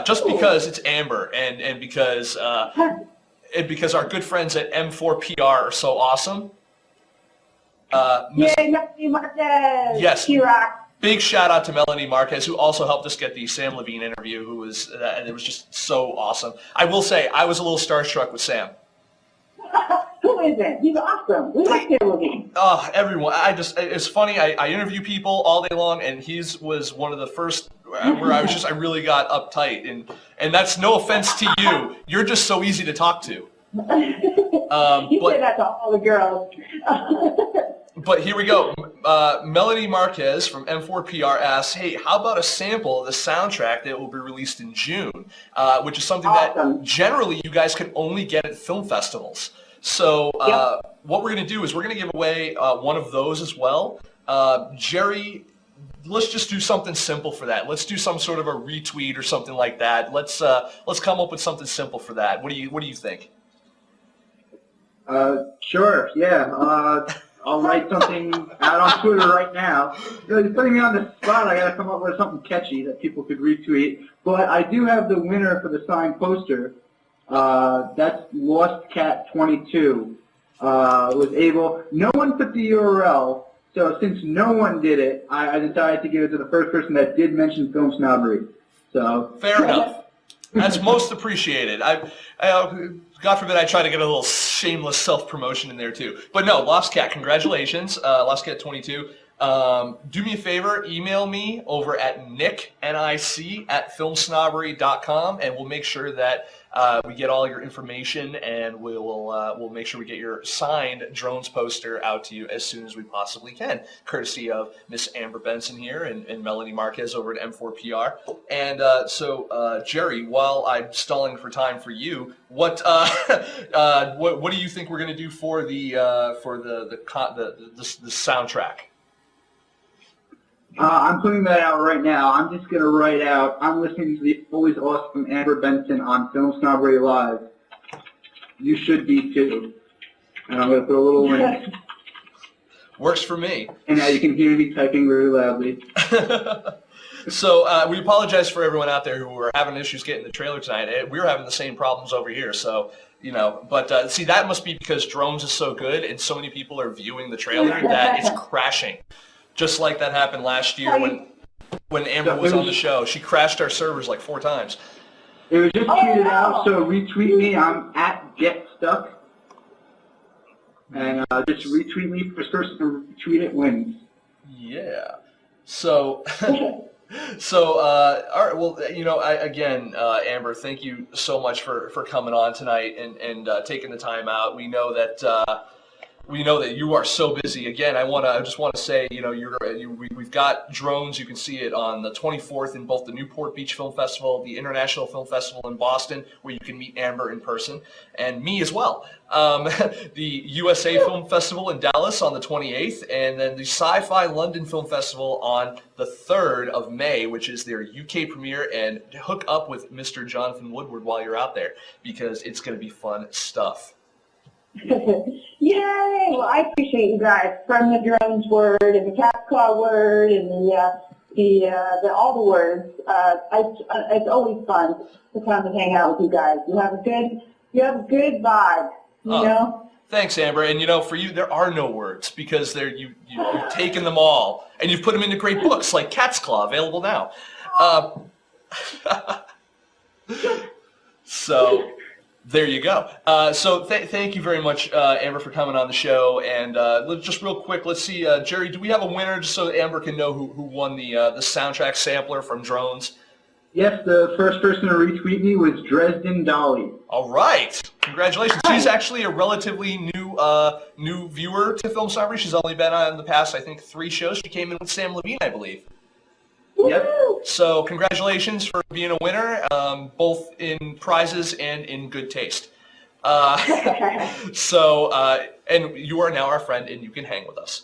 just because it's Amber and because our good friends at M4PR are so awesome. Yay, Melanie Marquez! Yes. T-Rock. Big shout out to Melanie Marquez, who also helped us get the Sam Levine interview, and it was just so awesome. I will say, I was a little starstruck with Sam. Who isn't? He's awesome. We like Caleb Levine. Oh, everyone. It's funny. I interview people all day long, and was one of the first where I really got uptight. And that's no offense to you. You're just so easy to talk to. You say that to all the girls. But here we go. Melanie Marquez from M4PR asks, hey, how about a sample of the soundtrack that will be released in June, which is something that generally you guys can only get at film festivals. So what we're going to do is we're going to give away one of those as well. Jerry, let's just do something simple for that. Let's do some sort of a retweet or something like that. Let's come up with something simple for that. What do you think? Sure, yeah. I'll write something out on Twitter right now. You're putting me on the spot. I got to come up with something catchy that people could retweet. But I do have the winner for the signed poster. That's Lost Cat 22. Was able. No one put the URL. So since no one did it, I decided to give it to the first person that did mention Film Snobbery. So fair enough. That's most appreciated. God forbid I try to get a little shameless self-promotion in there too. But no, Lost Cat, congratulations. Lost Cat 22. Do me a favor, email me over at nick@filmsnobbery.com, and we'll make sure that we get all your information, and we'll make sure we get your signed drones poster out to you as soon as we possibly can, courtesy of Miss Amber Benson here and Melanie Marquez over at M4PR. And so, Jerry, while I'm stalling for time for you, what do you think we're going to do for the soundtrack? I'm putting that out right now. I'm just going to write out, I'm listening to the always awesome Amber Benson on Film Snobbery Live. You should be too. And I'm going to put a little link. Works for me. And now you can hear me typing very loudly. So we apologize for everyone out there who were having issues getting the trailer tonight. We were having the same problems over here. So, but see, that must be because Drones is so good and so many people are viewing the trailer that it's crashing. Just like that happened last year when Amber was on the show. She crashed our servers like 4 times. It was just tweeted out, so retweet me. I'm at GetStuck. And just retweet me. First person to retweet it wins. Yeah. So, all right. Well, again, Amber, thank you so much for coming on tonight and taking the time out. We know that you are so busy. Again, I just want to say, we've got Drones. You can see it on the 24th in both the Newport Beach Film Festival, the International Film Festival in Boston, where you can meet Amber in person, and me as well. The USA Film Festival in Dallas on the 28th, and then the Sci-Fi London Film Festival on the 3rd of May, which is their UK premiere. And hook up with Mr. Jonathan Woodward while you're out there, because it's going to be fun stuff. Yay! Well, I appreciate you guys, from the Drones word and the Cat's Claw word and the all the words. It's always fun to come and hang out with you guys. You have a good vibe, you know. Thanks, Amber. And for you, there are no words, because you've taken them all and you've put them into great books like Cat's Claw, available now. So. There you go. So thank you very much, Amber, for coming on the show. And just real quick, let's see, Jerry, do we have a winner, just so Amber can know who won the soundtrack sampler from Drones? Yes, the first person to retweet me was Dresden Dolly. All right. Congratulations. She's actually a relatively new viewer to Film Snobbery. She's only been on the past, I think, 3 shows. She came in with Sam Levine, I believe. Yep. So congratulations for being a winner, both in prizes and in good taste. And you are now our friend, and you can hang with us.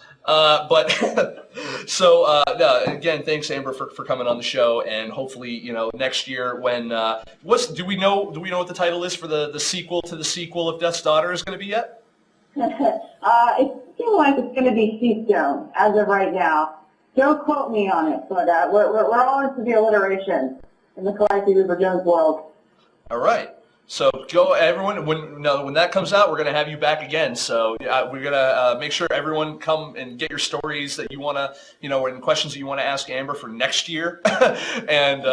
Again, thanks, Amber, for coming on the show, and hopefully, next year when do we know what the title is for the sequel to the sequel of Death's Daughter is going to be yet? It seems like it's going to be Seastone as of right now. Don't quote me on it, but we're all into the alliteration in the Calliope Reaper-Jones world. All right. So go, everyone. When that comes out, we're gonna have you back again. So we're gonna make sure everyone come and get your stories that you wanna, and questions that you want to ask Amber for next year. And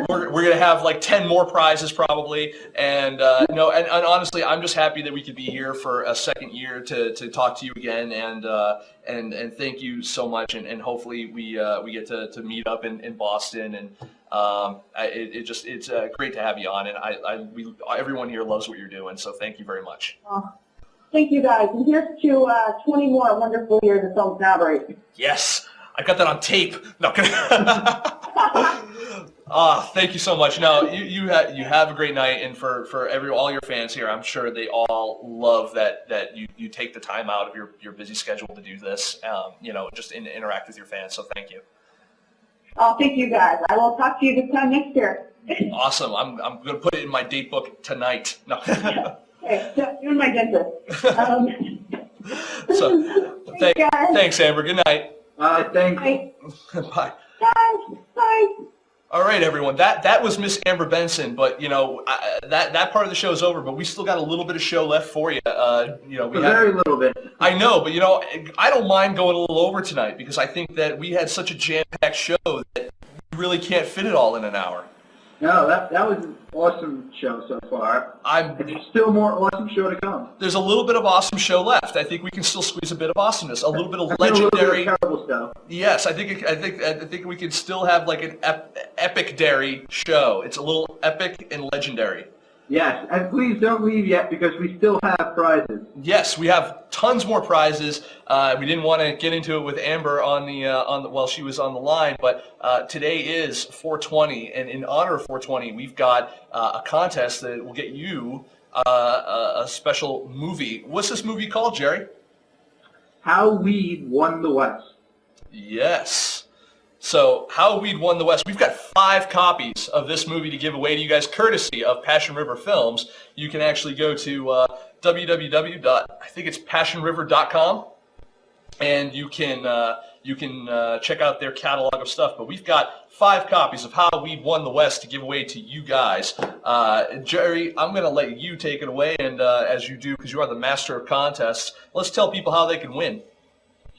we're gonna have like 10 more prizes probably. And and honestly, I'm just happy that we could be here for a second year to talk to you again. And thank you so much. And hopefully we get to meet up in Boston. And it's great to have you on, and everyone here loves what you're doing, so thank you very much. Thank you guys, and here's to 20 more wonderful years of FilmSnobbery. Yes, I got that on tape. No, thank you so much. No, you have a great night, and for all your fans here, I'm sure they all love that you take the time out of your busy schedule to do this, just interact with your fans. So thank you. Oh, thank you guys. I will talk to you this time next year. Awesome. I'm going to put it in my date book tonight. No. Okay, you're my dentist. So, thanks, Amber. Good night. Thanks. Bye. Bye. Bye. Bye. All right, everyone. That was Miss Amber Benson, but that part of the show is over. But we still got a little bit of show left for you. Very little bit. I know, but I don't mind going a little over tonight because I think that we had such a jam-packed show that we really can't fit it all in an hour. No, that was an awesome show so far. And there's still more awesome show to come. There's a little bit of awesome show left. I think we can still squeeze a bit of awesomeness, a little bit of legendary. A little bit of terrible stuff. Yes, I think we can still have like an epic-dairy show. It's a little epic and legendary. Yes, and please don't leave yet because we still have prizes. Yes, we have tons more prizes. We didn't want to get into it with Amber while she was on the line, but today is 420, and in honor of 420, we've got a contest that will get you a special movie. What's this movie called, Jerry? How Weed Won the West. Yes. So, How Weed Won the West. We've got 5 copies of this movie to give away to you guys, courtesy of Passion River Films. You can actually go to www.passionriver.com, and you can check out their catalog of stuff. But we've got 5 copies of How Weed Won the West to give away to you guys. Jerry, I'm going to let you take it away, and as you do, because you are the master of contests, let's tell people how they can win.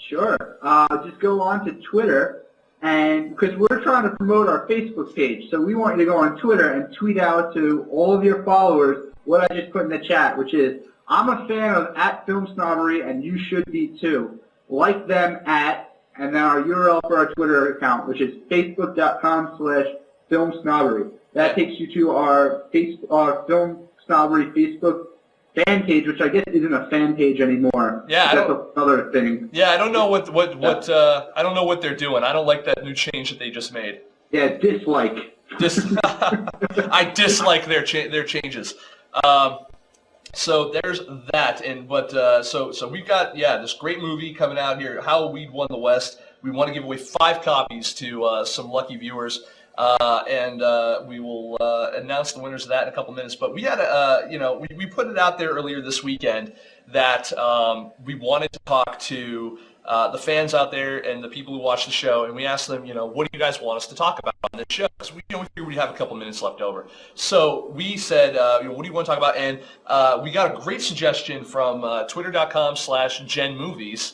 Sure. Just go on to Twitter. And because we're trying to promote our Facebook page, so we want you to go on Twitter and tweet out to all of your followers what I just put in the chat, which is, I'm a fan of @FilmSnobbery, and you should be too. Like them and then our URL for our Twitter account, which is facebook.com/FilmSnobbery. That takes you to our FilmSnobbery Facebook fan page, which I guess isn't a fan page anymore. Yeah, that's another thing. Yeah, I don't know what I don't know what they're doing. I don't like that new change that they just made. Yeah, dislike. I dislike their changes. So there's that, so we've got this great movie coming out here, How Weed Won the West. We want to give away 5 copies to some lucky viewers. And we will announce the winners of that in a couple minutes. But we had we put it out there earlier this weekend that we wanted to talk to the fans out there and the people who watch the show, and we asked them, what do you guys want us to talk about on this show? Because we figured we'd have a couple minutes left over. So we said, what do you want to talk about? And we got a great suggestion from twitter.com/GenMovies.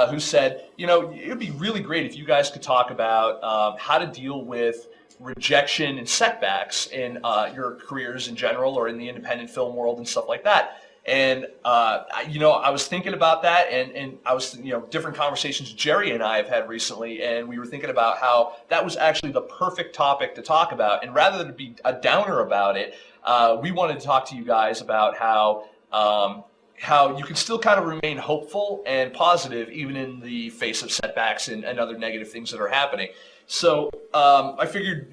Who said, it would be really great if you guys could talk about how to deal with rejection and setbacks in your careers in general or in the independent film world and stuff like that. And, I was thinking about that, and I was, different conversations Jerry and I have had recently, and we were thinking about how that was actually the perfect topic to talk about. And rather than be a downer about it, we wanted to talk to you guys about how you can still kind of remain hopeful and positive even in the face of setbacks and other negative things that are happening. So I figured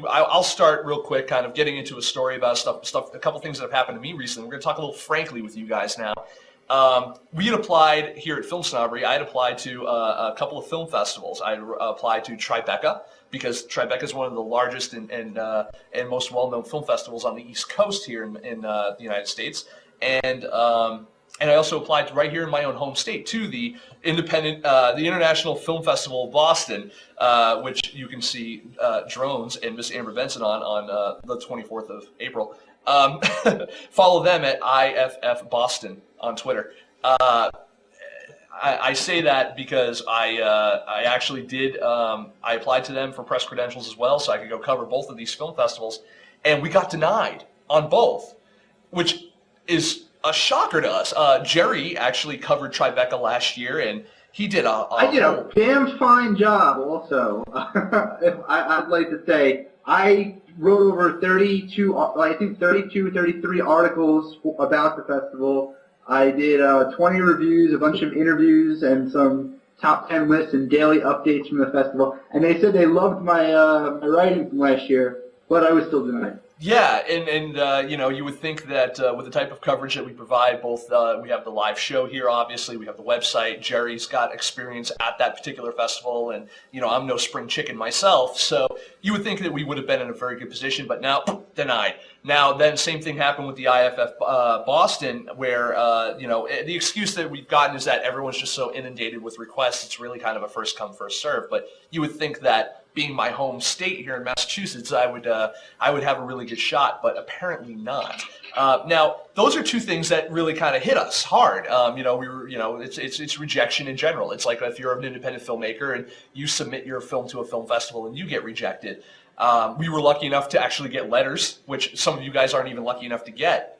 I'll start real quick, kind of getting into a story about stuff, a couple things that have happened to me recently. We're going to talk a little frankly with you guys now. We had applied here at FilmSnobbery. I had applied to a couple of film festivals. I applied to Tribeca because Tribeca is one of the largest and most well-known film festivals on the East Coast here in the United States. And And I also applied right here in my own home state to the the International Film Festival of Boston, which you can see Drones and Miss Amber Benson on the 24th of April. Follow them at IFF Boston on Twitter. I say that because I actually did, I applied to them for press credentials as well, so I could go cover both of these film festivals, and we got denied on both, which is a shocker to us. Jerry actually covered Tribeca last year, and he did I did a damn fine job also. I'd like to say, I wrote over 33 articles about the festival. I did 20 reviews, a bunch of interviews, and some top 10 lists and daily updates from the festival. And they said they loved my writing from last year, but I was still denied. Yeah, and you know, you would think that with the type of coverage that we provide, both we have the live show here, obviously, we have the website. Jerry's got experience at that particular festival, and you know, I'm no spring chicken myself, so you would think that we would have been in a very good position, but now denied. Now, then, same thing happened with the IFF Boston, where you know, the excuse that we've gotten is that everyone's just so inundated with requests. It's really kind of a first come, first serve. But you would think that, being my home state here in Massachusetts, I would have a really good shot, but apparently not. Now, those are two things that really kind of hit us hard. You know, it's rejection in general. It's like if you're an independent filmmaker and you submit your film to a film festival and you get rejected. We were lucky enough to actually get letters, which some of you guys aren't even lucky enough to get.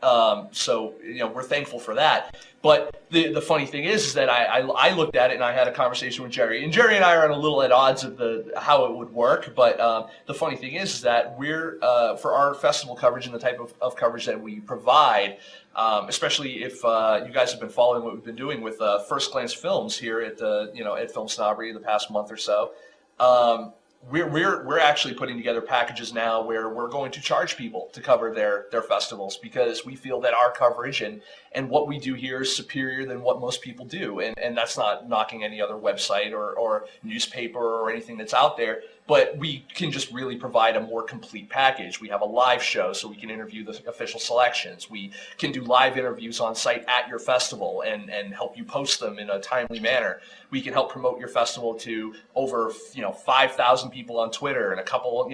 So, you know, we're thankful for that. But the funny thing is that I looked at it and I had a conversation with Jerry. And Jerry and I are on a little at odds of how it would work. But the funny thing is that we're, for our festival coverage and the type of coverage that we provide, especially if you guys have been following what we've been doing with First Glance Films here at at FilmSnobbery the past month or so. We're actually putting together packages now where we're going to charge people to cover their festivals, because we feel that our coverage and what we do here is superior than what most people do. And that's not knocking any other website or newspaper or anything that's out there, but we can just really provide a more complete package. We have a live show, so we can interview the official selections. We can do live interviews on site at your festival and help you post them in a timely manner. We can help promote your festival to over 5,000 people on Twitter and a couple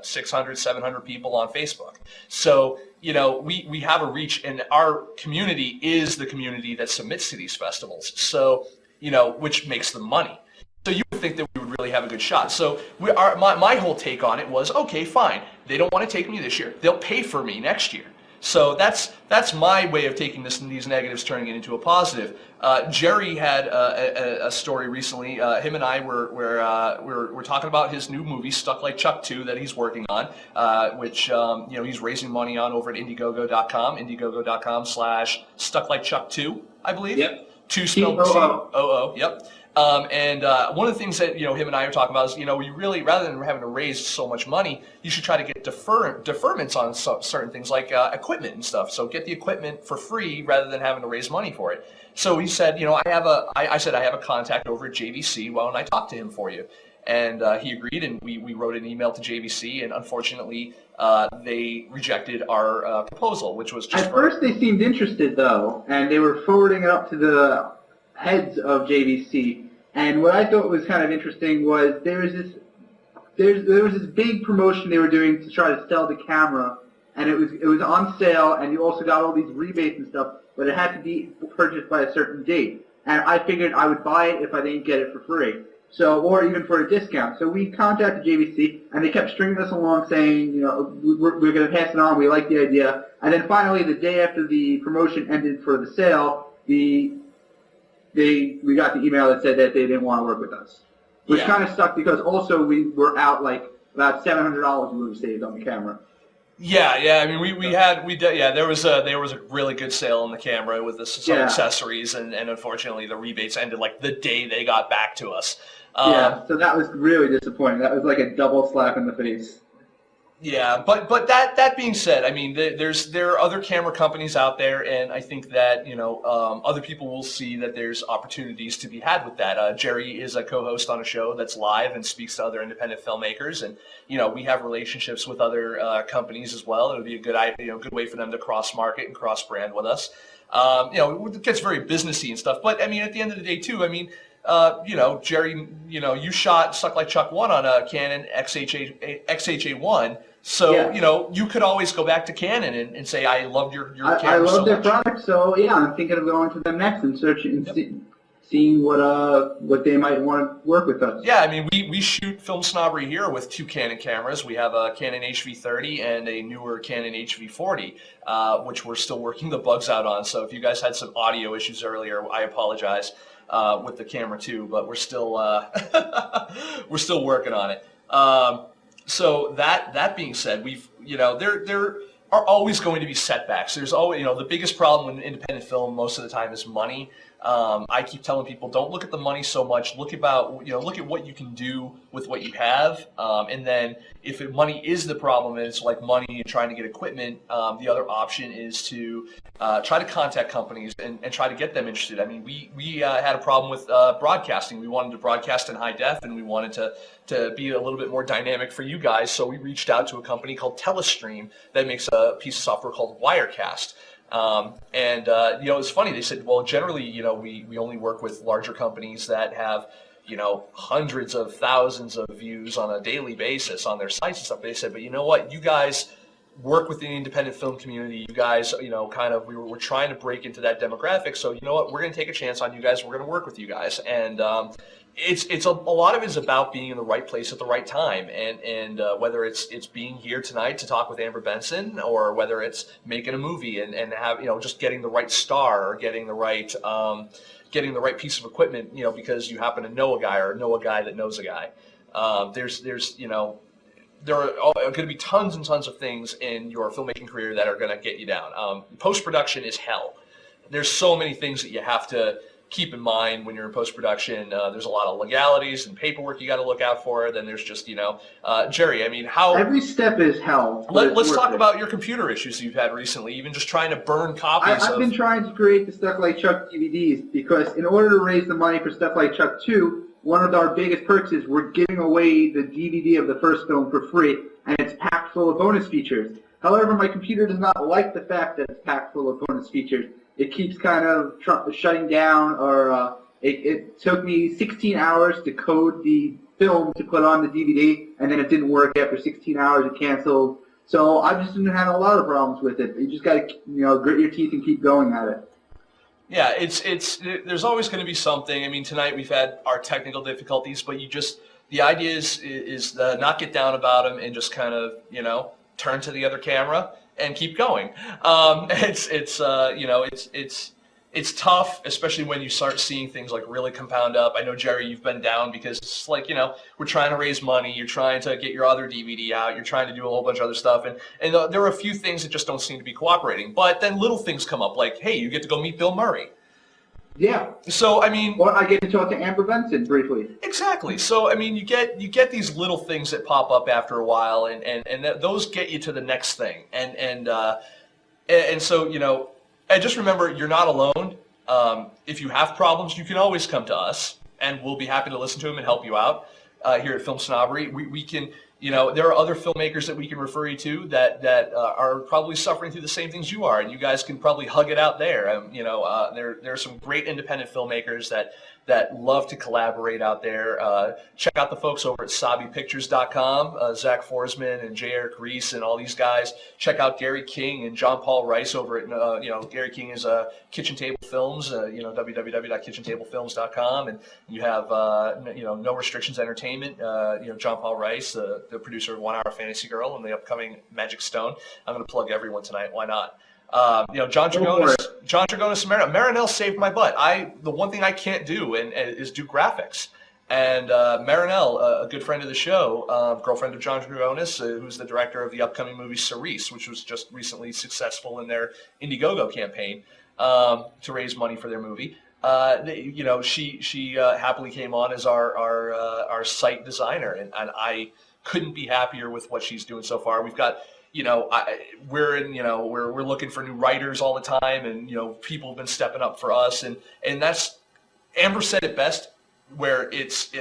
600, 700 people on Facebook. So we have a reach, and our community is the community that submits to these festivals. So which makes them money. So you would think that we would really have a good shot. So my whole take on it was, okay, fine. They don't want to take me this year. They'll pay for me next year. So that's my way of taking these negatives, turning it into a positive. Jerry had a story recently. Him and I were talking about his new movie, Stuck Like Chuck 2, that he's working on, which he's raising money on over at Indiegogo.com, Indiegogo.com/StuckLikeChuck2, I believe. Yep. 2 spelled T-O-O. Yep. And one of the things that him and I are talking about is you really, rather than having to raise so much money, you should try to get deferments on certain things like equipment and stuff. So get the equipment for free rather than having to raise money for it. So he said, I said I have a contact over at JVC. Why don't I talk to him for you? And he agreed, and we wrote an email to JVC, and unfortunately they rejected our proposal, which was just... At first they seemed interested, though, and they were forwarding it up to the heads of JVC. And what I thought was kind of interesting was there was this big promotion they were doing to try to sell the camera, and it was on sale, and you also got all these rebates and stuff, but it had to be purchased by a certain date. And I figured I would buy it if I didn't get it for free. So, or even for a discount. So we contacted JVC, and they kept stringing us along saying, we're going to pass it on, we like the idea. And then finally, the day after the promotion ended for the sale, we got the email that said that they didn't want to work with us. Which kind of sucked, because also we were out like about $700 we would have saved on the camera. Yeah. I mean, there was a really good sale on the camera with some accessories, and unfortunately the rebates ended like the day they got back to us. So that was really disappointing. That was like a double slap in the face. Yeah, but that being said, I mean, there are other camera companies out there, and I think that other people will see that there's opportunities to be had with that. Jerry is a co-host on a show that's live and speaks to other independent filmmakers, and we have relationships with other companies as well. It would be a good way for them to cross market and cross brand with us. It gets very businessy and stuff. But I mean, at the end of the day, too, I mean, Jerry, you shot Suck Like Chuck 1 on a Canon XHA1. So, Yeah. you could always go back to Canon and say, I loved your camera I love so their much. product, so yeah, I'm thinking of going to them next and searching and seeing what they might want to work with us. Yeah, I mean, we shoot FilmSnobbery here with 2 Canon cameras. We have a Canon HV30 and a newer Canon HV40, which we're still working the bugs out on. So if you guys had some audio issues earlier, I apologize with the camera too, but we're still we're still working on it. So that being said, there are always going to be setbacks. There's always, the biggest problem in independent film most of the time is money. I keep telling people, don't look at the money so much. Look at what you can do with what you have. And then if money is the problem, and it's like money and trying to get equipment, the other option is to try to contact companies and try to get them interested. I mean, we had a problem with broadcasting. We wanted to broadcast in high def, and we wanted to be a little bit more dynamic for you guys. So we reached out to a company called Telestream that makes a piece of software called Wirecast. It's funny. They said, well, generally, we only work with larger companies that have, hundreds of thousands of views on a daily basis on their sites and stuff. They said, but you know what? You guys work with the independent film community. You guys, we're trying to break into that demographic. So you know what? We're going to take a chance on you guys. We're going to work with you guys. And it's a lot of it is about being in the right place at the right time, and whether it's being here tonight to talk with Amber Benson, or whether it's making a movie and have just getting the right star, or getting the right piece of equipment, because you happen to know a guy or know a guy that knows a guy. There are going to be tons and tons of things in your filmmaking career that are going to get you down. Post-production is hell. There's so many things that you have to keep in mind when you're in post-production. There's a lot of legalities and paperwork you got to look out for. Then there's just, Jerry, I mean, how... Every step is hell. Let's talk about your computer issues you've had recently, even just trying to burn copies I've been trying to create the Stuff Like Chuck DVDs, because in order to raise the money for Stuff Like Chuck 2, one of our biggest perks is we're giving away the DVD of the first film for free, and it's packed full of bonus features. However, my computer does not like the fact that it's packed full of bonus features. It keeps kind of shutting down, or it took me 16 hours to code the film to put on the DVD, and then it didn't work after 16 hours. It canceled. So I've just been having a lot of problems with it. You just got to grit your teeth and keep going at it. Yeah, there's always going to be something. I mean, tonight we've had our technical difficulties, but the idea is not get down about them and just kind of, turn to the other camera and keep going. It's tough, especially when you start seeing things like really compound up. I know, Jerry, you've been down because it's like, we're trying to raise money. You're trying to get your other DVD out. You're trying to do a whole bunch of other stuff. And there are a few things that just don't seem to be cooperating. But then little things come up like, hey, you get to go meet Bill Murray. Yeah. So, I mean... Or I get to talk to Amber Benson briefly. Exactly. So, I mean, you get these little things that pop up after a while, and those get you to the next thing. And so, and just remember, you're not alone. If you have problems, you can always come to us, and we'll be happy to listen to them and help you out here at FilmSnobbery. We can, there are other filmmakers that we can refer you to that are probably suffering through the same things you are, and you guys can probably hug it out there. There are some great independent filmmakers that love to collaborate out there. Check out the folks over at SabiPictures.com, Zach Forsman and J. Eric Reese and all these guys. Check out Gary King and John Paul Rice over at, Gary King is Kitchen Table Films, www.kitchentablefilms.com. And you have, No Restrictions Entertainment, John Paul Rice, the producer of 1 Hour Fantasy Girl and the upcoming Magic Stone. I'm going to plug everyone tonight. Why not? John Dragonis and Marinelle saved my butt. The one thing I can't do is do graphics. And Marinelle, a good friend of the show, girlfriend of John Dragonis, who's the director of the upcoming movie Cerise, which was just recently successful in their Indiegogo campaign to raise money for their movie. She happily came on as our site designer, and I couldn't be happier with what she's doing so far. We've got. We're looking for new writers all the time, and people have been stepping up for us, and that's Amber said it best, where it's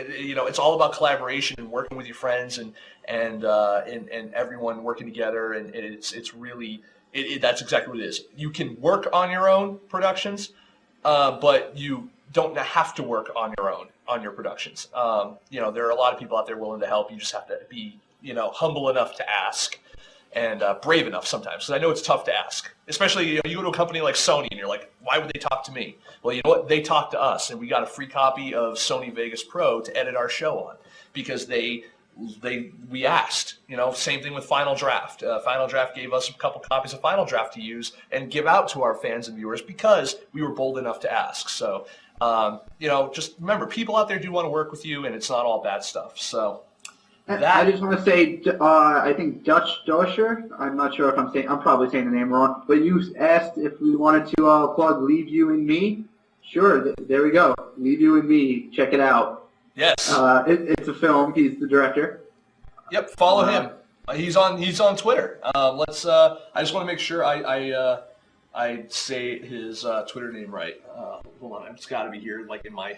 all about collaboration and working with your friends and everyone working together, and it's really That's exactly what it is. You can work on your own productions, but you don't have to work on your productions. There are a lot of people out there willing to help. You just have to be, humble enough to ask and brave enough sometimes. Because I know it's tough to ask, especially you go to a company like Sony and you're like, why would they talk to me? Well, you know what? They talked to us, and we got a free copy of Sony Vegas Pro to edit our show on because we asked. Same thing with Final Draft. Final Draft gave us a couple copies of Final Draft to use and give out to our fans and viewers because we were bold enough to ask. So, just remember, people out there do want to work with you, and it's not all bad stuff. So, I just want to say, I think Dutch Dosher, I'm not sure if I'm probably saying the name wrong, but you asked if we wanted to plug Leave You and Me. Sure, there we go. Leave You and Me, check it out. Yes. It's a film. He's the director. Yep, follow him. He's on Twitter. I just want to make sure I say his Twitter name right. Hold on, it's got to be here, like in my.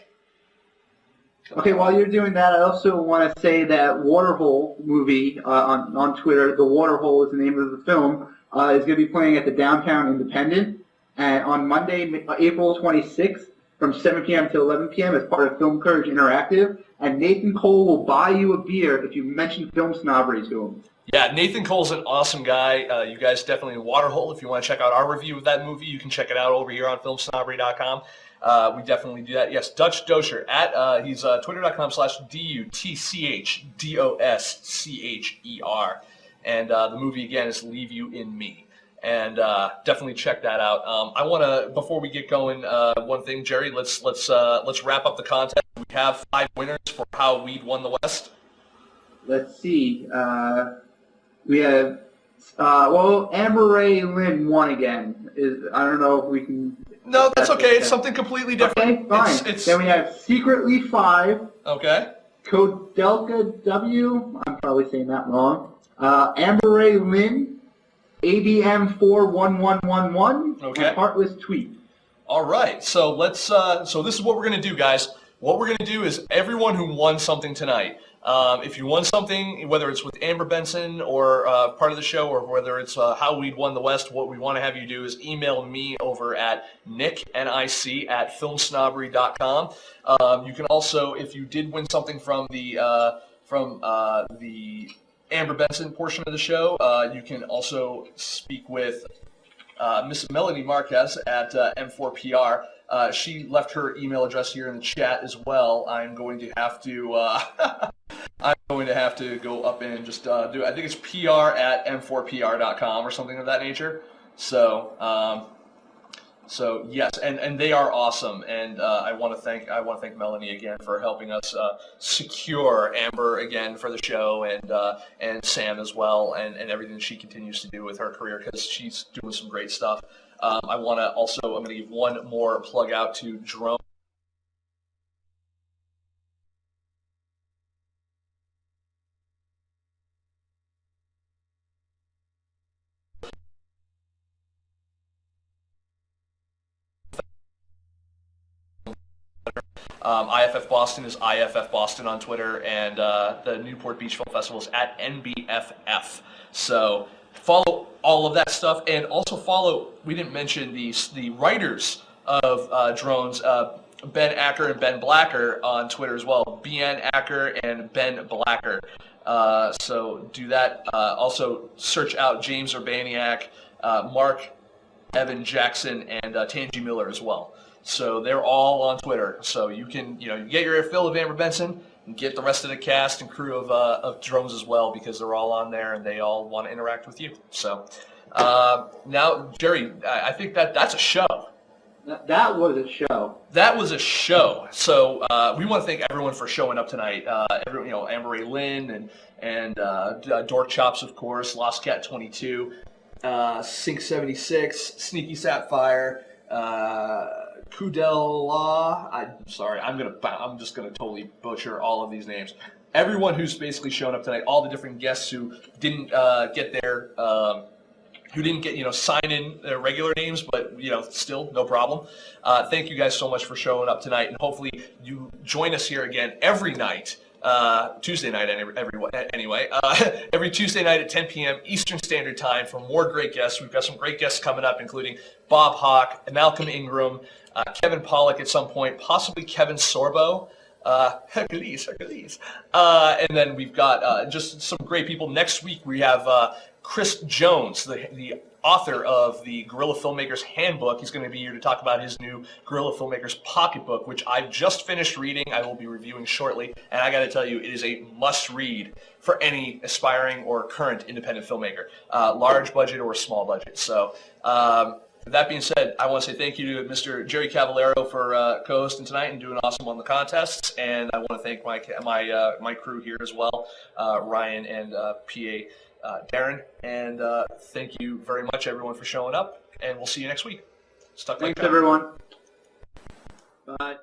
Okay, while you're doing that, I also want to say that Waterhole movie on Twitter. The Waterhole is the name of the film. Is going to be playing at the Downtown Independent and on Monday, April 26th, from 7 p.m. to 11 p.m. as part of Film Courage Interactive. And Nathan Cole will buy you a beer if you mention Film Snobbery to him. Yeah, Nathan Cole's an awesome guy. You guys definitely Waterhole. If you want to check out our review of that movie, you can check it out over here on FilmSnobbery.com. We definitely do that. Yes, Dutch Dosher he's twitter.com/DUTCHDOSCHER. And the movie again is Leave You in Me. And definitely check that out. I want to, before we get going, one thing, Jerry, let's wrap up the contest. We have 5 winners for How Weed Won the West. Let's see. We have, Amber Ray Lynn won again. I don't know if we can. No, that's okay. It's something completely different. Okay, fine. Then we have Secretly 5. Okay. Codelka W. I'm probably saying that wrong. Amber Ray Lynn. ABM41111. Okay. And Heartless Tweet. All right. So let's. So this is what we're gonna do, guys. What we're gonna do is everyone who won something tonight. If you won something, whether it's with Amber Benson or part of the show, or whether it's How We'd Won the West, what we want to have you do is email me over at nick@filmsnobbery.com. You can also, if you did win something from the Amber Benson portion of the show, you can also speak with Miss Melanie Marquez at M4PR. She left her email address here in the chat as well. I'm going to have to go up and just do it. I think it's PR@m4pr.com or something of that nature. So yes, and they are awesome, and I want to thank Melanie again for helping us secure Amber again for the show, and Sam as well, and everything she continues to do with her career, because she's doing some great stuff. I'm going to give one more plug out to Drone. IFF Boston is IFF Boston on Twitter, and the Newport Beach Film Festival is at NBFF. So follow all of that stuff, and also follow, we didn't mention the writers of Drones, Ben Acker and Ben Blacker on Twitter as well. BN Acker and Ben Blacker. So do that. Also search out James Urbaniak, Mark Evan Jackson, and Tangi Miller as well. So they're all on Twitter. So you can, you get your fill of Amber Benson and get the rest of the cast and crew of Drones as well, because they're all on there and they all want to interact with you. So now, Jerry, I think that's a show. That was a show. That was a show. So we want to thank everyone for showing up tonight. Amber Ray Lynn and Dork Chops, of course, Lost Cat 22, Sync 76, Sneaky Sapphire, Kudella. I'm sorry, I'm just gonna totally butcher all of these names. Everyone who's basically shown up tonight, all the different guests who didn't get their who didn't get sign in their regular names, but still no problem. Thank you guys so much for showing up tonight, and hopefully you join us here again every night Tuesday night anyway. Every Tuesday night at 10 p.m. Eastern Standard Time for more great guests. We've got some great guests coming up, including Bob Hawk, Malcolm Ingram, Kevin Pollak at some point, possibly Kevin Sorbo. Hercules. And then we've got just some great people. Next week we have Chris Jones, the author of the Guerrilla Filmmakers Handbook. He's going to be here to talk about his new Guerrilla Filmmakers Pocketbook, which I've just finished reading. I will be reviewing shortly, and I got to tell you, it is a must-read for any aspiring or current independent filmmaker, large budget or small budget. So that being said, I want to say thank you to Mr. Jerry Cavallero for co-hosting tonight and doing awesome on the contests, and I want to thank my crew here as well, Ryan and PA Darren, and thank you very much, everyone, for showing up, and we'll see you next week. Thanks, everyone. Bye.